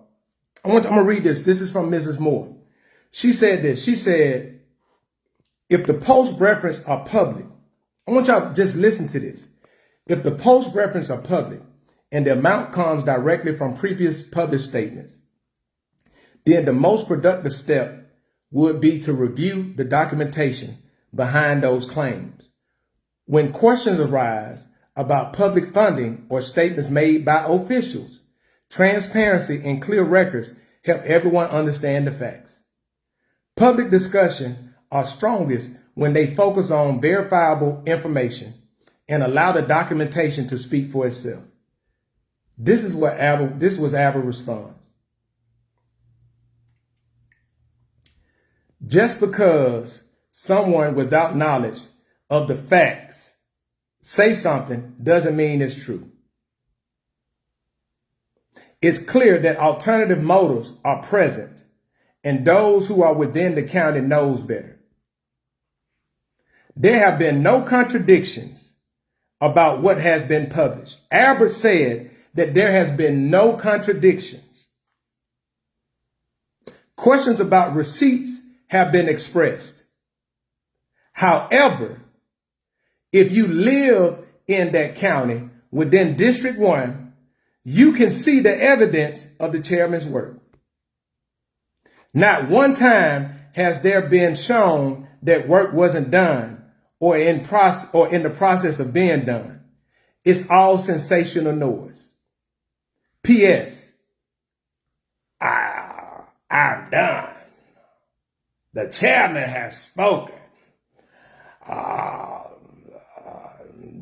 gonna read this. This is from Mrs. Moore. She said this. She said, if the post reference are public, I want y'all to just listen to this. If the post reference are public and the amount comes directly from previous published statements, then the most productive step would be to review the documentation behind those claims. When questions arise about public funding or statements made by officials, transparency and clear records help everyone understand the facts. Public discussion are strongest when they focus on verifiable information and allow the documentation to speak for itself. This was Abel's response. Just because someone without knowledge of the facts say something doesn't mean it's true. It's clear that alternative motives are present, and those who are within the county knows better. There have been no contradictions about what has been published. Albert said that there has been no contradictions. Questions about receipts have been expressed. However, if you live in that county within District 1, you can see the evidence of the chairman's work. Not one time has there been shown that work wasn't done or in the process of being done. It's all sensational noise. P.S. I'm done. The chairman has spoken.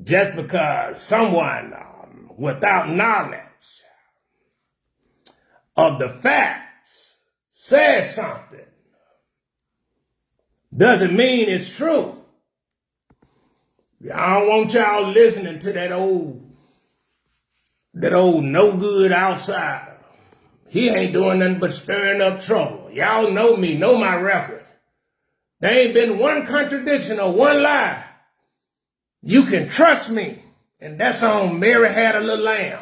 Just because someone without knowledge of the facts says something doesn't mean it's true. I don't want y'all listening to that old no good outsider. He ain't doing nothing but stirring up trouble. Y'all know me, know my record. There ain't been one contradiction or one lie. You can trust me. And that's on Mary Had a Little Lamb.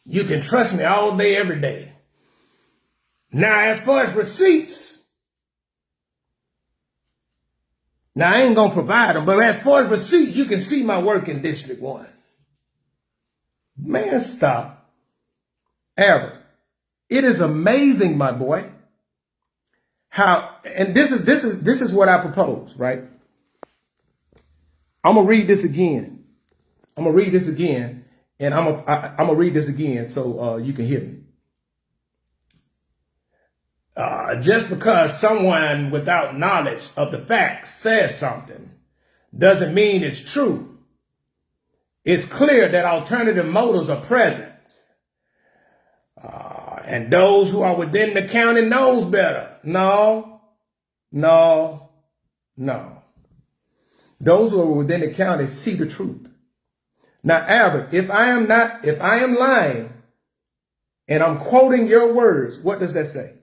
You can trust me all day, every day. Now, as far as receipts, now I ain't going to provide them, but as far as receipts, you can see my work in District 1. Man, stop. Albert, it is amazing, my boy, how, and this is what I propose, right? I'm going to read this again. I'm going to read this again, and I'm going to read this again so you can hear me. Just because someone without knowledge of the facts says something doesn't mean it's true. It's clear that alternative motives are present. And those who are within the county knows better. No. Those who are within the county see the truth. Now, Albert, if I am lying and I'm quoting your words, what does that say?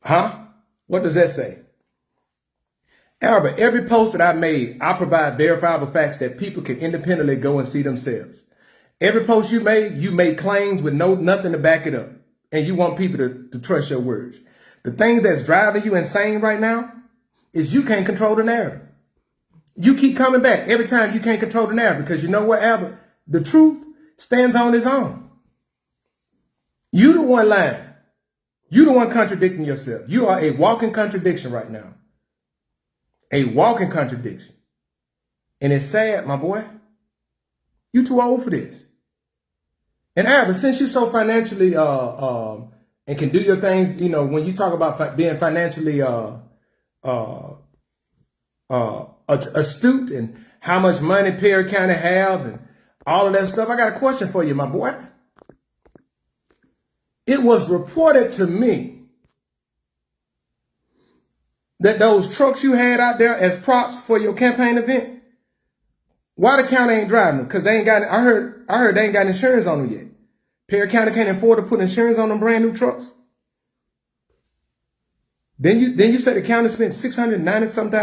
Huh? What does that say? Albert, every post that I made, I provide verifiable facts that people can independently go and see themselves. Every post you made claims with nothing to back it up. And you want people to trust your words. The thing that's driving you insane right now is you can't control the narrative. You keep coming back every time you can't control the narrative because you know what, Albert? The truth stands on its own. You the one lying. You the one contradicting yourself. You are a walking contradiction right now. A walking contradiction. And it's sad, my boy. You too old for this. And Albert, since you're so financially and can do your thing, you know, when you talk about being financially astute and how much money Perry County have and all of that stuff, I got a question for you, my boy. It was reported to me that those trucks you had out there as props for your campaign event, why the county ain't driving them? Because they ain't got, I heard they ain't got insurance on them yet. Perry County can't afford to put insurance on them brand new trucks. Then you say the county spent $690-something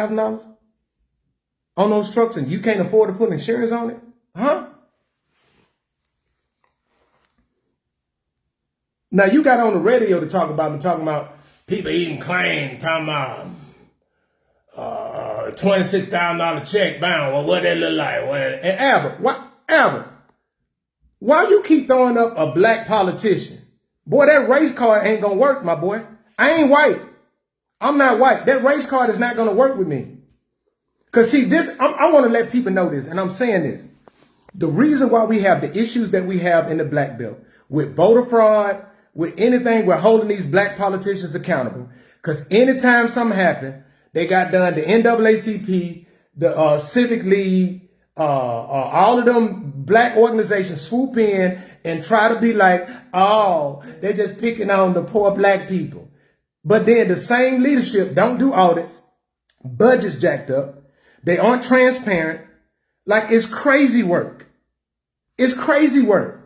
on those trucks and you can't afford to put insurance on it? Huh? Now you got on the radio to talking about people eating claim, talking about $26,000 check bound, or what they look like. And Albert, why you keep throwing up a black politician? Boy, that race card ain't gonna work, my boy. I ain't white. I'm not white. That race card is not gonna work with me. Cause see, I want to let people know this, and I'm saying this. The reason why we have the issues that we have in the black belt with voter fraud, with anything, we're holding these black politicians accountable. Because anytime something happened, they got done, the NAACP, the Civic League, all of them black organizations swoop in and try to be like, oh, they're just picking on the poor black people. But then the same leadership don't do audits, budgets jacked up, they aren't transparent. Like, it's crazy work. It's crazy work.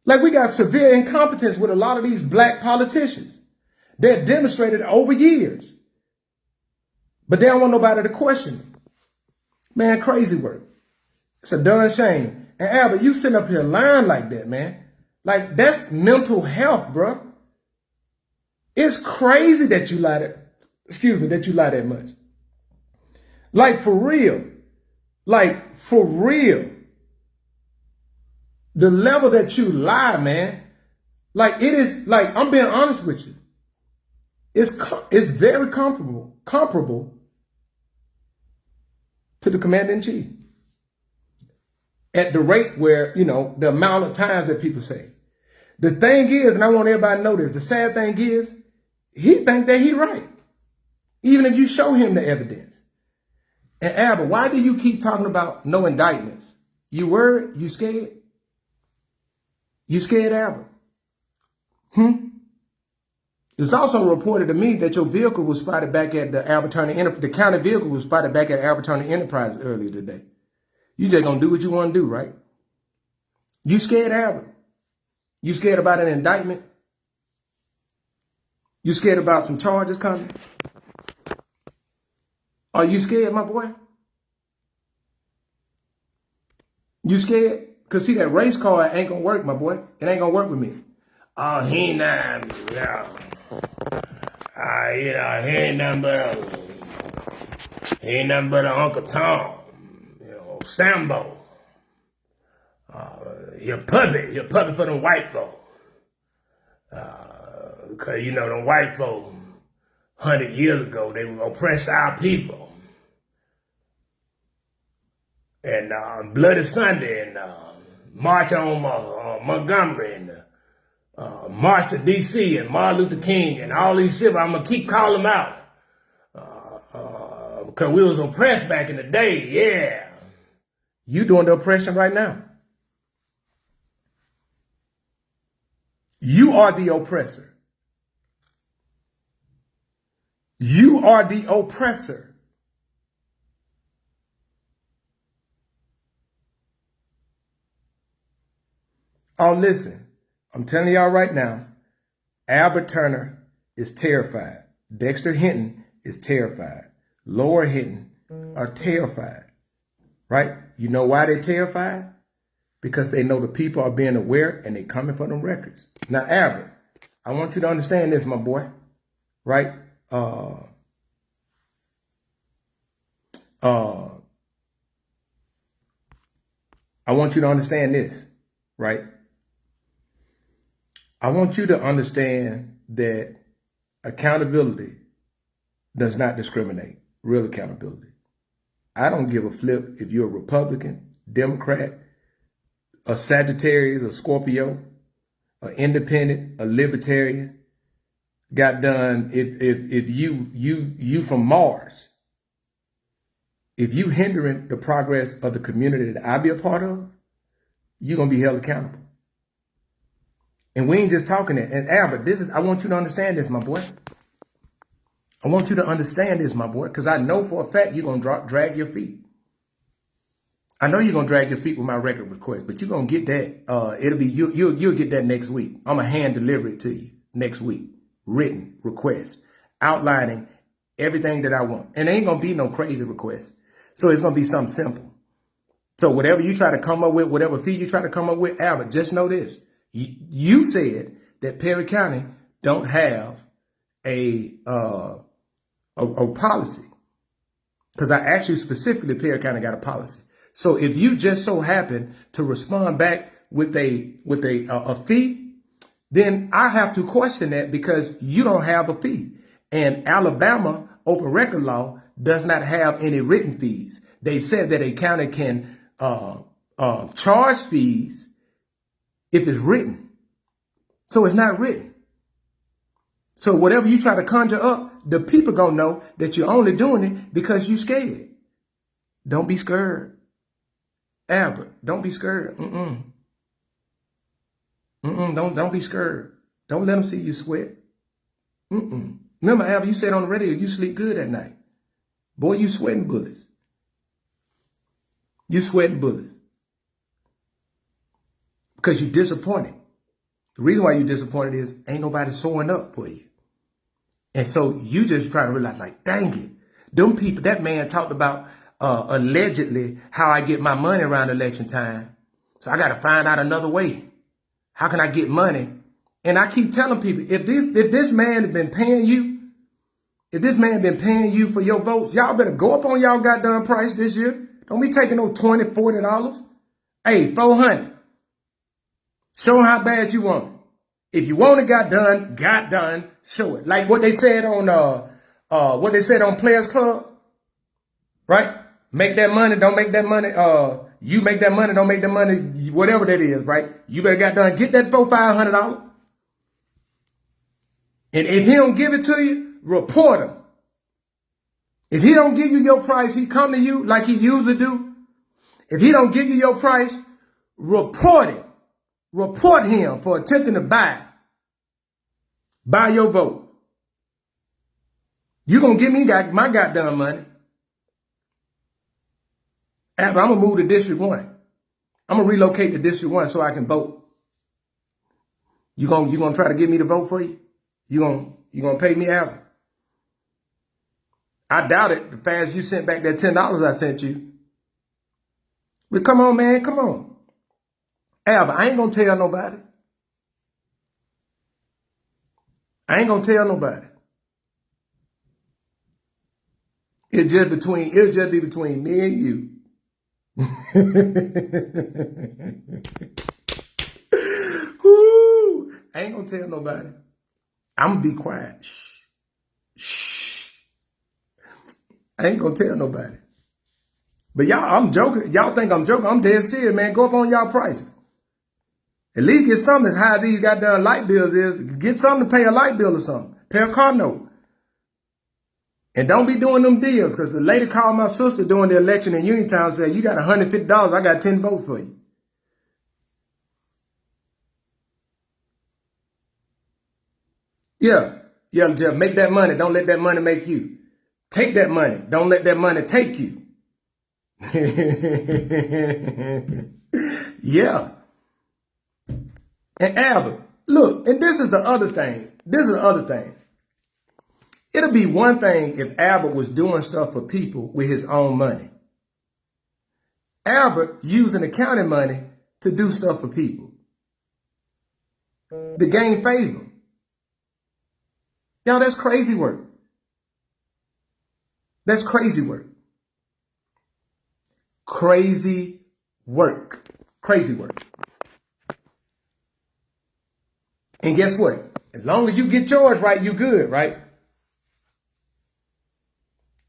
Like, we got severe incompetence with a lot of these black politicians. They're demonstrated over years. But they don't want nobody to question them. Man, crazy work. It's a darn shame. And Albert, you sitting up here lying like that, man. Like, that's mental health, bro. It's crazy that you lie that much. Like for real. Like for real. The level that you lie, man. Like it is, like, I'm being honest with you. It's very comparable to the commander-in-chief. At the rate where, the amount of times that people say. The thing is, and I want everybody to know this, the sad thing is, he think that he right. Even if you show him the evidence. And Albert, why do you keep talking about no indictments? You worried? You scared? You scared, Albert? It's also reported to me that your vehicle was spotted back at the Albert Turner Enterprise. The county vehicle was spotted back at Albert Turner Enterprise earlier today. You just gonna do what you want to do, right? You scared, Albert? You scared about an indictment? You scared about some charges coming? Are you scared, my boy? You scared? Because see, that race car ain't going to work, my boy. It ain't going to work with me. Oh, he ain't nothing, he ain't nothing but Uncle Tom, Sambo. He a puppet for them white folk. Because, them white folk, 100 years ago, they were oppressed our people. And Bloody Sunday, and March on Montgomery, and March to D.C., and Martin Luther King, and all these civil, I'm going to keep calling them out. Because we was oppressed back in the day, yeah. You doing the oppression right now. You are the oppressor. You are the oppressor. Oh, listen, I'm telling y'all right now, Albert Turner is terrified. Dexter Hinton is terrified. Laura Hinton are terrified, right? You know why they're terrified? Because they know the people are being aware and they're coming for them records. Now, Albert, I want you to understand this, my boy, right? I want you to understand this, right? I want you to understand that accountability does not discriminate. Real accountability. I don't give a flip if you're a Republican, Democrat, a Sagittarius, a Scorpio, an independent, a libertarian. Got done. If you from Mars, if you hindering the progress of the community that I be a part of, you're gonna be held accountable. And we ain't just talking that. And Albert, I want you to understand this, my boy. I want you to understand this, my boy, because I know for a fact you're going to drag your feet. I know you're going to drag your feet with my record request, but you're going to get that. You'll get that next week. I'm going to hand deliver it to you next week. Written request outlining everything that I want. And it ain't going to be no crazy request. So it's going to be something simple. So whatever you try to come up with, whatever fee you try to come up with, Albert, just know this. You said that Perry County don't have a policy, because I asked you specifically, Perry County got a policy. So if you just so happen to respond back with a fee, then I have to question that, because you don't have a fee. And Alabama open record law does not have any written fees. They said that a county can charge fees if it's written. So it's not written. So whatever you try to conjure up, the people gonna know that you're only doing it because you scared. Don't be scared. Albert, don't be scared. Don't be scared. Don't let them see you sweat. Remember, Albert, you said on the radio you sleep good at night. Boy, you sweating bullets. You sweating bullets. Because you're disappointed. The reason why you're disappointed is ain't nobody showing up for you. And so you just trying to realize, like, dang it. Them people, that man talked about allegedly how I get my money around election time. So I got to find out another way. How can I get money And I keep telling people, if this man has been paying you, if this man been paying you for your votes, y'all better go up on y'all goddamn price this year. Don't be taking no $20, $40. Hey, $400. Show him how bad you want it. If you want it got done, show it. Like what they said on Players Club, right? Make that money, don't make that money. You make that money, don't make that money, whatever that is, right? You better got done. Get that $500. And if he don't give it to you, report him. If he don't give you your price, he come to you like he usually do. If he don't give you your price, report it. Report him for attempting to buy your vote. You gonna give me my goddamn money. After I'm gonna move to District 1. I'm gonna relocate to District 1 so I can vote. You gonna try to get me to vote for you? You gonna pay me out? I doubt it. The fast you sent back that $10 I sent you. But come on, man, come on. Albert, I ain't gonna tell nobody. I ain't gonna tell nobody. It'll just be between me and you. Woo, I ain't gonna tell nobody. I'm gonna be quiet. Shh. Shh. I ain't gonna tell nobody. But y'all, I'm joking. Y'all think I'm joking. I'm dead serious, man. Go up on y'all prices. At least get something as high as these goddamn light bills is. Get something to pay a light bill or something. Pay a car note. And don't be doing them deals, because the lady called my sister during the election in Uniontown and said, you got $150, I got 10 votes for you. Yeah, just make that money. Don't let that money make you. Take that money. Don't let that money take you. Yeah. And Albert, look, and this is the other thing. It'll be one thing if Albert was doing stuff for people with his own money. Albert using the county money to do stuff for people. To gain favor. Y'all, that's crazy work. That's crazy work. Crazy work. Crazy work. And guess what? As long as you get yours right, you good, right?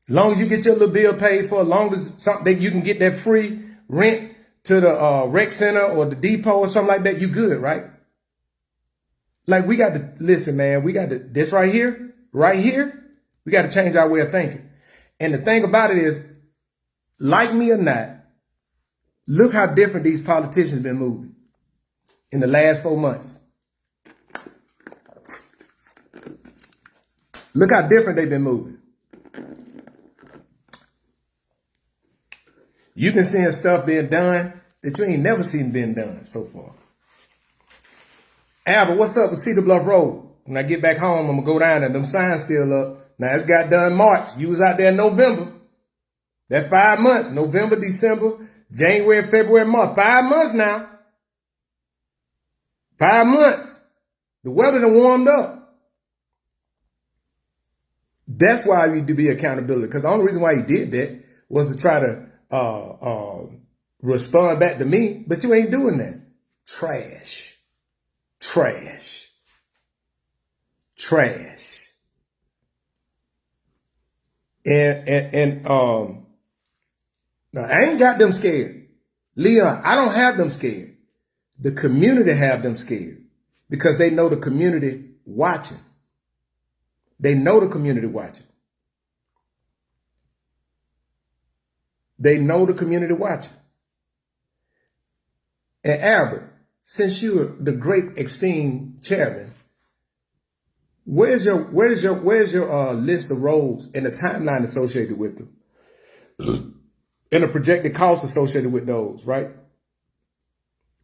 As long as you get your little bill paid for, as long as something that you can get that free rent to the rec center or the depot or something like that, you good, right? Like we got to, listen, man, we got to, this right here, we got to change our way of thinking. And the thing about it is, like me or not, look how different these politicians been moving in the last 4 months. Look how different they've been moving. You can see stuff being done that you ain't never seen being done so far. Albert, what's up with Cedar Bluff Road? When I get back home, I'm going to go down there. Them signs still up. Now, it's got done March. You was out there in November. That's 5 months. November, December, January, February, March. 5 months now. 5 months. The weather done warmed up. That's why I need to be accountability. Because the only reason why he did that was to try to respond back to me. But you ain't doing that. Trash. Trash. Trash. And now, I ain't got them scared. Leon, I don't have them scared. The community have them scared because they know the community watching. They know the community watching. They know the community watching. And Albert, since you're the great esteemed chairman, where's your list of roles and the timeline associated with them? And the projected costs associated with those, right?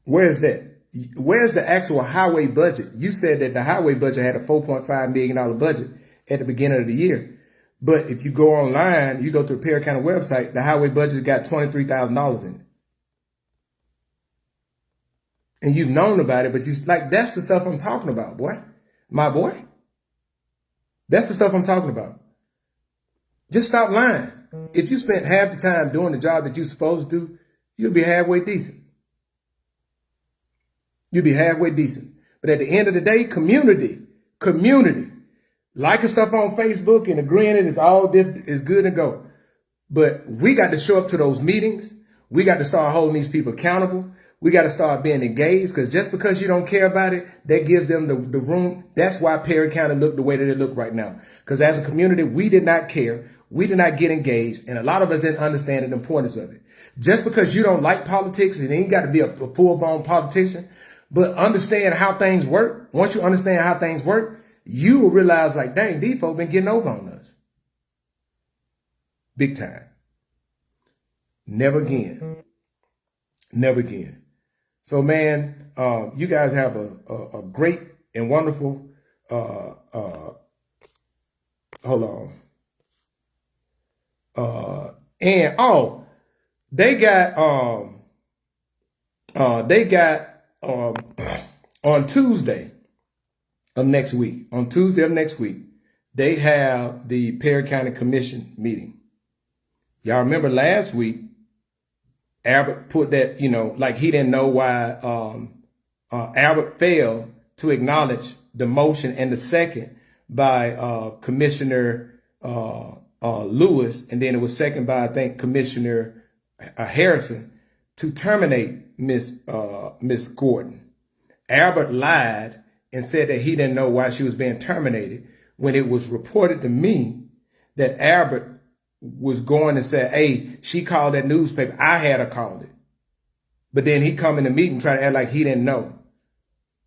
Where's that? Where's the actual highway budget? You said that the highway budget had a $4.5 million budget at the beginning of the year. But if you go online, you go to the Perry County website, the highway budget got $23,000 in it. and you've known about it, but you like, that's the stuff I'm talking about, boy. My boy. That's the stuff I'm talking about. Just stop lying. If you spent half the time doing the job that you're supposed to do, you'll be halfway decent. You'll be halfway decent. But at the end of the day, community. Liking stuff on Facebook and agreeing it is all this is good to go. But we got to show up to those meetings. We got to start holding these people accountable. We got to start being engaged, because just because you don't care about it, that gives them the room. That's why Perry County look the way that it look right now. Because as a community, we did not care. We did not get engaged. And a lot of us didn't understand the importance of it. Just because you don't like politics, it ain't got to be a full-blown politician, but understand how things work. Once you understand how things work, you will realize, like, dang, these folks been getting over on us. Big time. Never again. Never again. So, man, you guys have a great and wonderful, hold on. They got on Tuesday of next week, they have the Perry County Commission meeting. Y'all remember last week, Albert put that, like he didn't know why Albert failed to acknowledge the motion and the second by Commissioner Lewis, and then it was second by, I think, Commissioner Harrison, to terminate Miss Gordon. Albert lied and said that he didn't know why she was being terminated, when it was reported to me that Albert was going and said, hey, she called that newspaper. I had her called it. But then he come in the meeting try to act like he didn't know.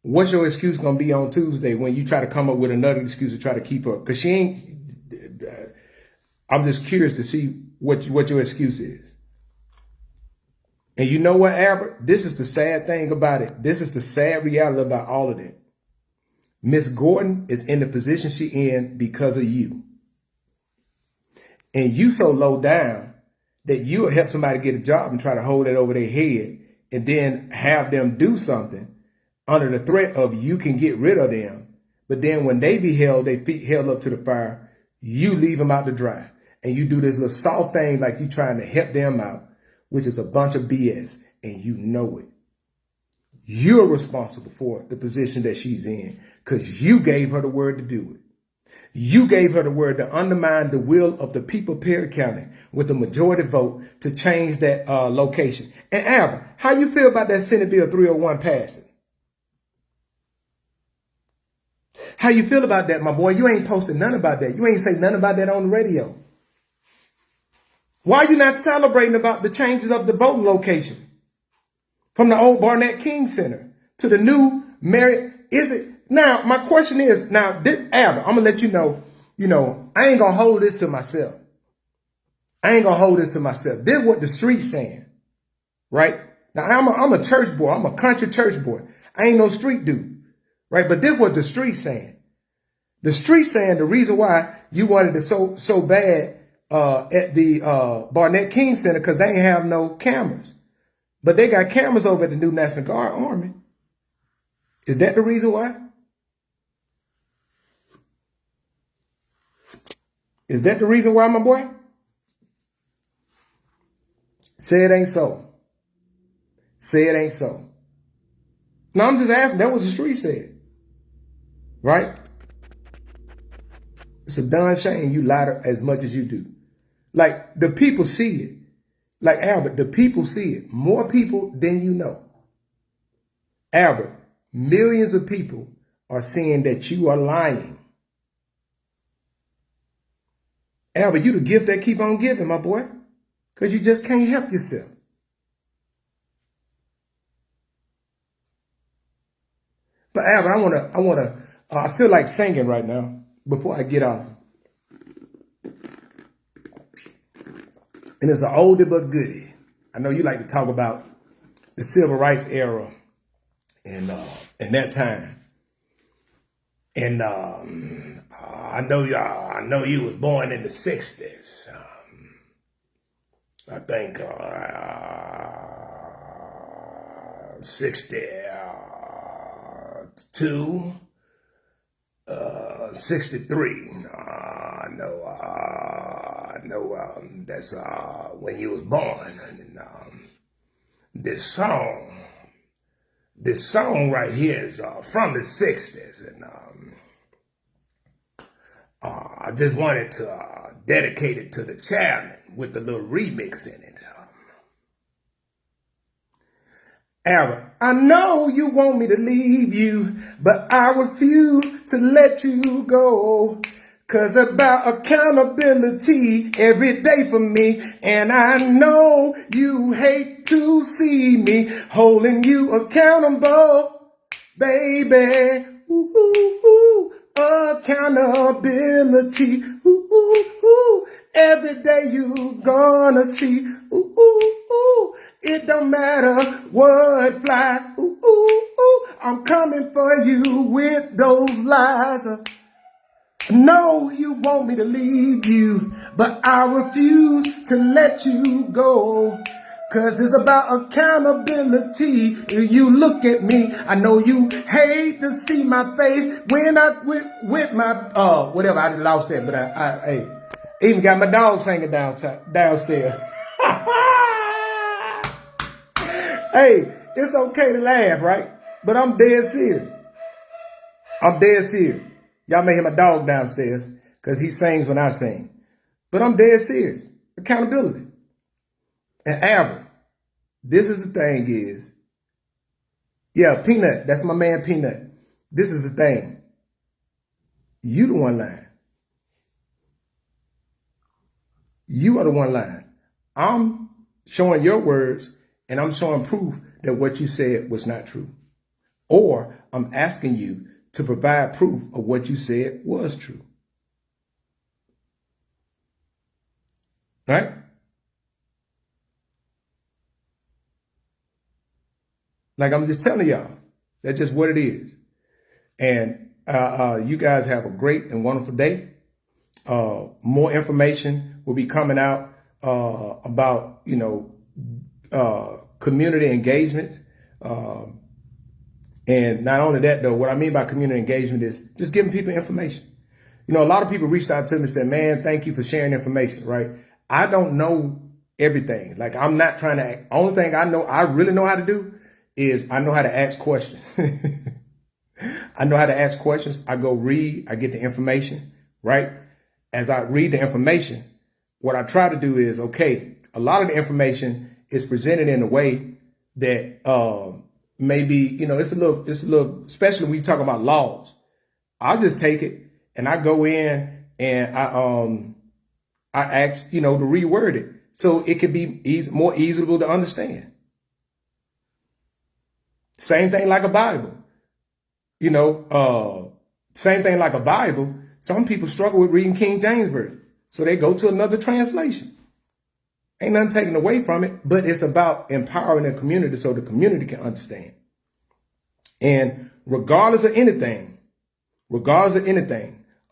What's your excuse going to be on Tuesday when you try to come up with another excuse to try to keep up? Because she ain't, I'm just curious to see what your excuse is. And you know what, Albert? This is the sad thing about it. This is the sad reality about all of that. Miss Gordon is in the position she in because of you. And you so low down that you'll help somebody get a job and try to hold it over their head and then have them do something under the threat of you can get rid of them. But then when they be held, they feet held up to the fire, you leave them out to dry. And you do this little soft thing like you trying to help them out, which is a bunch of BS, and you know it. You're responsible for the position that she's in because you gave her the word to do it. You gave her the word to undermine the will of the people of Perry County with a majority vote to change that location. And Albert, how you feel about that Senate Bill 301 passing? How you feel about that, my boy? You ain't posted none about that. You ain't say nothing about that on the radio. Why are you not celebrating about the changes of the voting location from the old Barnett King Center to the new Marion? Is it? Now, my question is, now, this, Albert, I'm going to let you know, I ain't going to hold this to myself. This is what the street's saying, right? Now, I'm a church boy. I'm a country church boy. I ain't no street dude, right? But this is what the street's saying. The street's saying the reason why you wanted it so bad at the Barnett King Center because they ain't have no cameras. But they got cameras over at the new National Guard Army. Is that the reason why? Is that the reason why, my boy? Say it ain't so. Say it ain't so. No, I'm just asking. That was the street said. Right? It's a darn shame you lie as much as you do. Like, the people see it. Like, Albert, the people see it. More people than you know. Albert, millions of people are seeing that you are lying. Albert, you the gift that keep on giving, my boy. Because you just can't help yourself. But Albert, I feel like singing right now before I get off. And it's an oldie but goodie. I know you like to talk about the civil rights era and that time. And I know you was born in the 60s. I think 60. 2, 63. That's when you was born. And this song right here is from the 60s. And I just wanted to dedicate it to the chairman with a little remix in it. Albert, I know you want me to leave you, but I refuse to let you go. 'Cause about accountability every day for me. And I know you hate to see me holding you accountable, baby. Ooh, ooh, ooh. Accountability. Ooh, ooh, ooh. Every day you gonna see. Ooh, ooh, ooh. It don't matter what flies. Ooh, ooh, ooh. I'm coming for you with those lies. No, you want me to leave you, but I refuse to let you go. 'Cause it's about accountability. You look at me, I know you hate to see my face when I with my whatever. I lost that, but I even got my dog singing downstairs. Hey, it's okay to laugh, right? But I'm dead serious. I'm dead serious. Y'all may hear my dog downstairs because he sings when I sing. But I'm dead serious. Accountability. And Albert, this is the thing is, yeah, Peanut, that's my man Peanut. This is the thing. You the one lying. You are the one lying. I'm showing your words and I'm showing proof that what you said was not true. Or I'm asking you to provide proof of what you said was true. Right? Like I'm just telling y'all, that's just what it is. And you guys have a great and wonderful day. More information will be coming out about, community engagement. And not only that, though, what I mean by community engagement is just giving people information. A lot of people reached out to me and said, man, thank you for sharing information, right? I don't know everything. Like, I'm not trying to, only thing I really know how to do is I know how to ask questions. I know how to ask questions. I go read, I get the information, right? As I read the information, what I try to do is, okay, a lot of the information is presented in a way that, maybe, it's a little, especially when you talk about laws. I'll just take it and I go in and I ask, to reword it so it can be more easily to understand. Same thing like a Bible, same thing like a Bible. Some people struggle with reading King James Version, so they go to another translation. Ain't nothing taken away from it, but it's about empowering the community so the community can understand. And regardless of anything,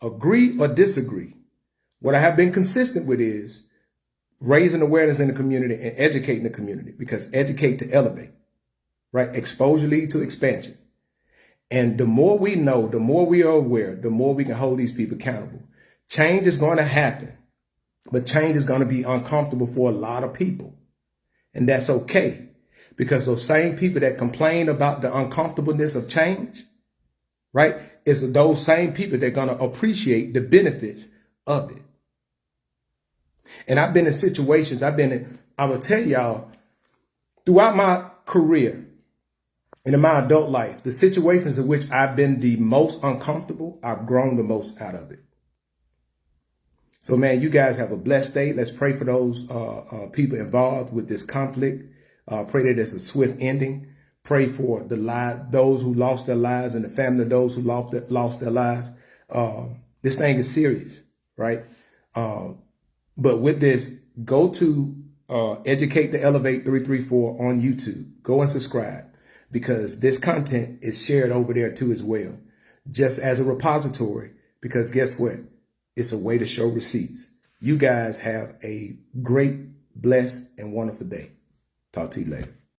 agree or disagree, what I have been consistent with is raising awareness in the community and educating the community, because educate to elevate, right? Exposure leads to expansion. And the more we know, the more we are aware, the more we can hold these people accountable. Change is going to happen. But change is going to be uncomfortable for a lot of people. And that's okay. Because those same people that complain about the uncomfortableness of change, right, is those same people that are going to appreciate the benefits of it. And I've been in situations, I will tell y'all, throughout my career and in my adult life, the situations in which I've been the most uncomfortable, I've grown the most out of it. So, man, you guys have a blessed day. Let's pray for those people involved with this conflict. Pray that there's a swift ending. Pray for those who lost their lives and the family of those who lost their lives. This thing is serious, right? But with this, go to Educate to Elevate 334 on YouTube. Go and subscribe, because this content is shared over there too as well, just as a repository, because guess what? It's a way to show receipts. You guys have a great, blessed, and wonderful day. Talk to you later.